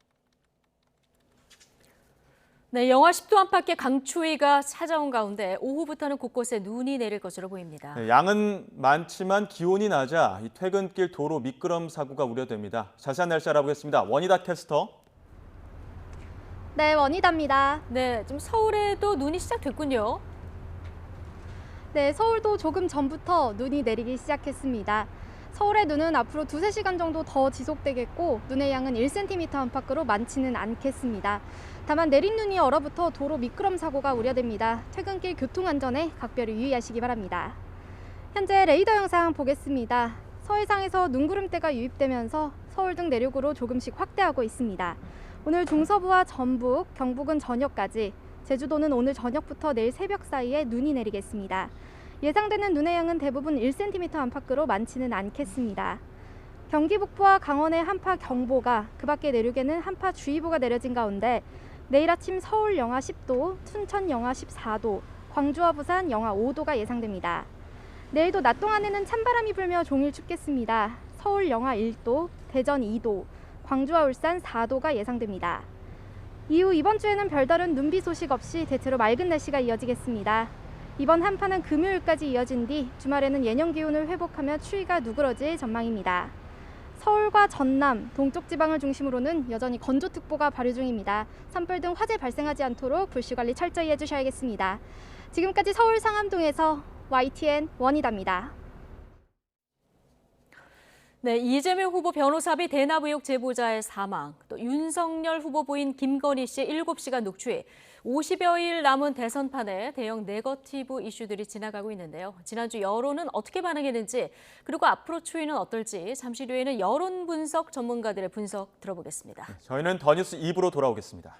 네, 영하 10도 안팎의 강추위가 찾아온 가운데 오후부터는 곳곳에 눈이 내릴 것으로 보입니다. 네, 양은 많지만 기온이 낮아 이 퇴근길 도로 미끄럼 사고가 우려됩니다. 자세한 날씨 알아보겠습니다. 원희다 캐스터. 네, 원희다입니다. 네, 지금 서울에도 눈이 시작됐군요. 네, 서울도 조금 전부터 눈이 내리기 시작했습니다. 서울의 눈은 앞으로 2-3시간 정도 더 지속되겠고 눈의 양은 1cm 안팎으로 많지는 않겠습니다. 다만 내린 눈이 얼어붙어 도로 미끄럼 사고가 우려됩니다. 퇴근길 교통안전에 각별히 유의하시기 바랍니다. 현재 레이더 영상 보겠습니다. 서해상에서 눈구름대가 유입되면서 서울 등 내륙으로 조금씩 확대하고 있습니다. 오늘 중서부와 전북, 경북은 저녁까지, 제주도는 오늘 저녁부터 내일 새벽 사이에 눈이 내리겠습니다. 예상되는 눈의 양은 대부분 1cm 안팎으로 많지는 않겠습니다. 경기 북부와 강원의 한파 경보가, 그 밖에 내륙에는 한파 주의보가 내려진 가운데 내일 아침 서울 영하 10도, 춘천 영하 14도, 광주와 부산 영하 5도가 예상됩니다. 내일도 낮 동안에는 찬바람이 불며 종일 춥겠습니다. 서울 영하 1도, 대전 2도, 광주와 울산 4도가 예상됩니다. 이후 이번 주에는 별다른 눈비 소식 없이 대체로 맑은 날씨가 이어지겠습니다. 이번 한파는 금요일까지 이어진 뒤 주말에는 예년 기온을 회복하며 추위가 누그러질 전망입니다. 서울과 전남, 동쪽 지방을 중심으로는 여전히 건조특보가 발효 중입니다. 산불 등 화재 발생하지 않도록 불씨관리 철저히 해주셔야겠습니다. 지금까지 서울 상암동에서 YTN 원희다입니다. 네, 이재명 후보 변호사비 대납 의혹 제보자의 사망, 또 윤석열 후보 부인 김건희 씨의 7시간 녹취, 50여일 남은 대선판에 대형 네거티브 이슈들이 지나가고 있는데요. 지난주 여론은 어떻게 반응했는지, 그리고 앞으로 추이는 어떨지 잠시 뒤에는 여론 분석 전문가들의 분석 들어보겠습니다. 저희는 더 뉴스 2부로 돌아오겠습니다.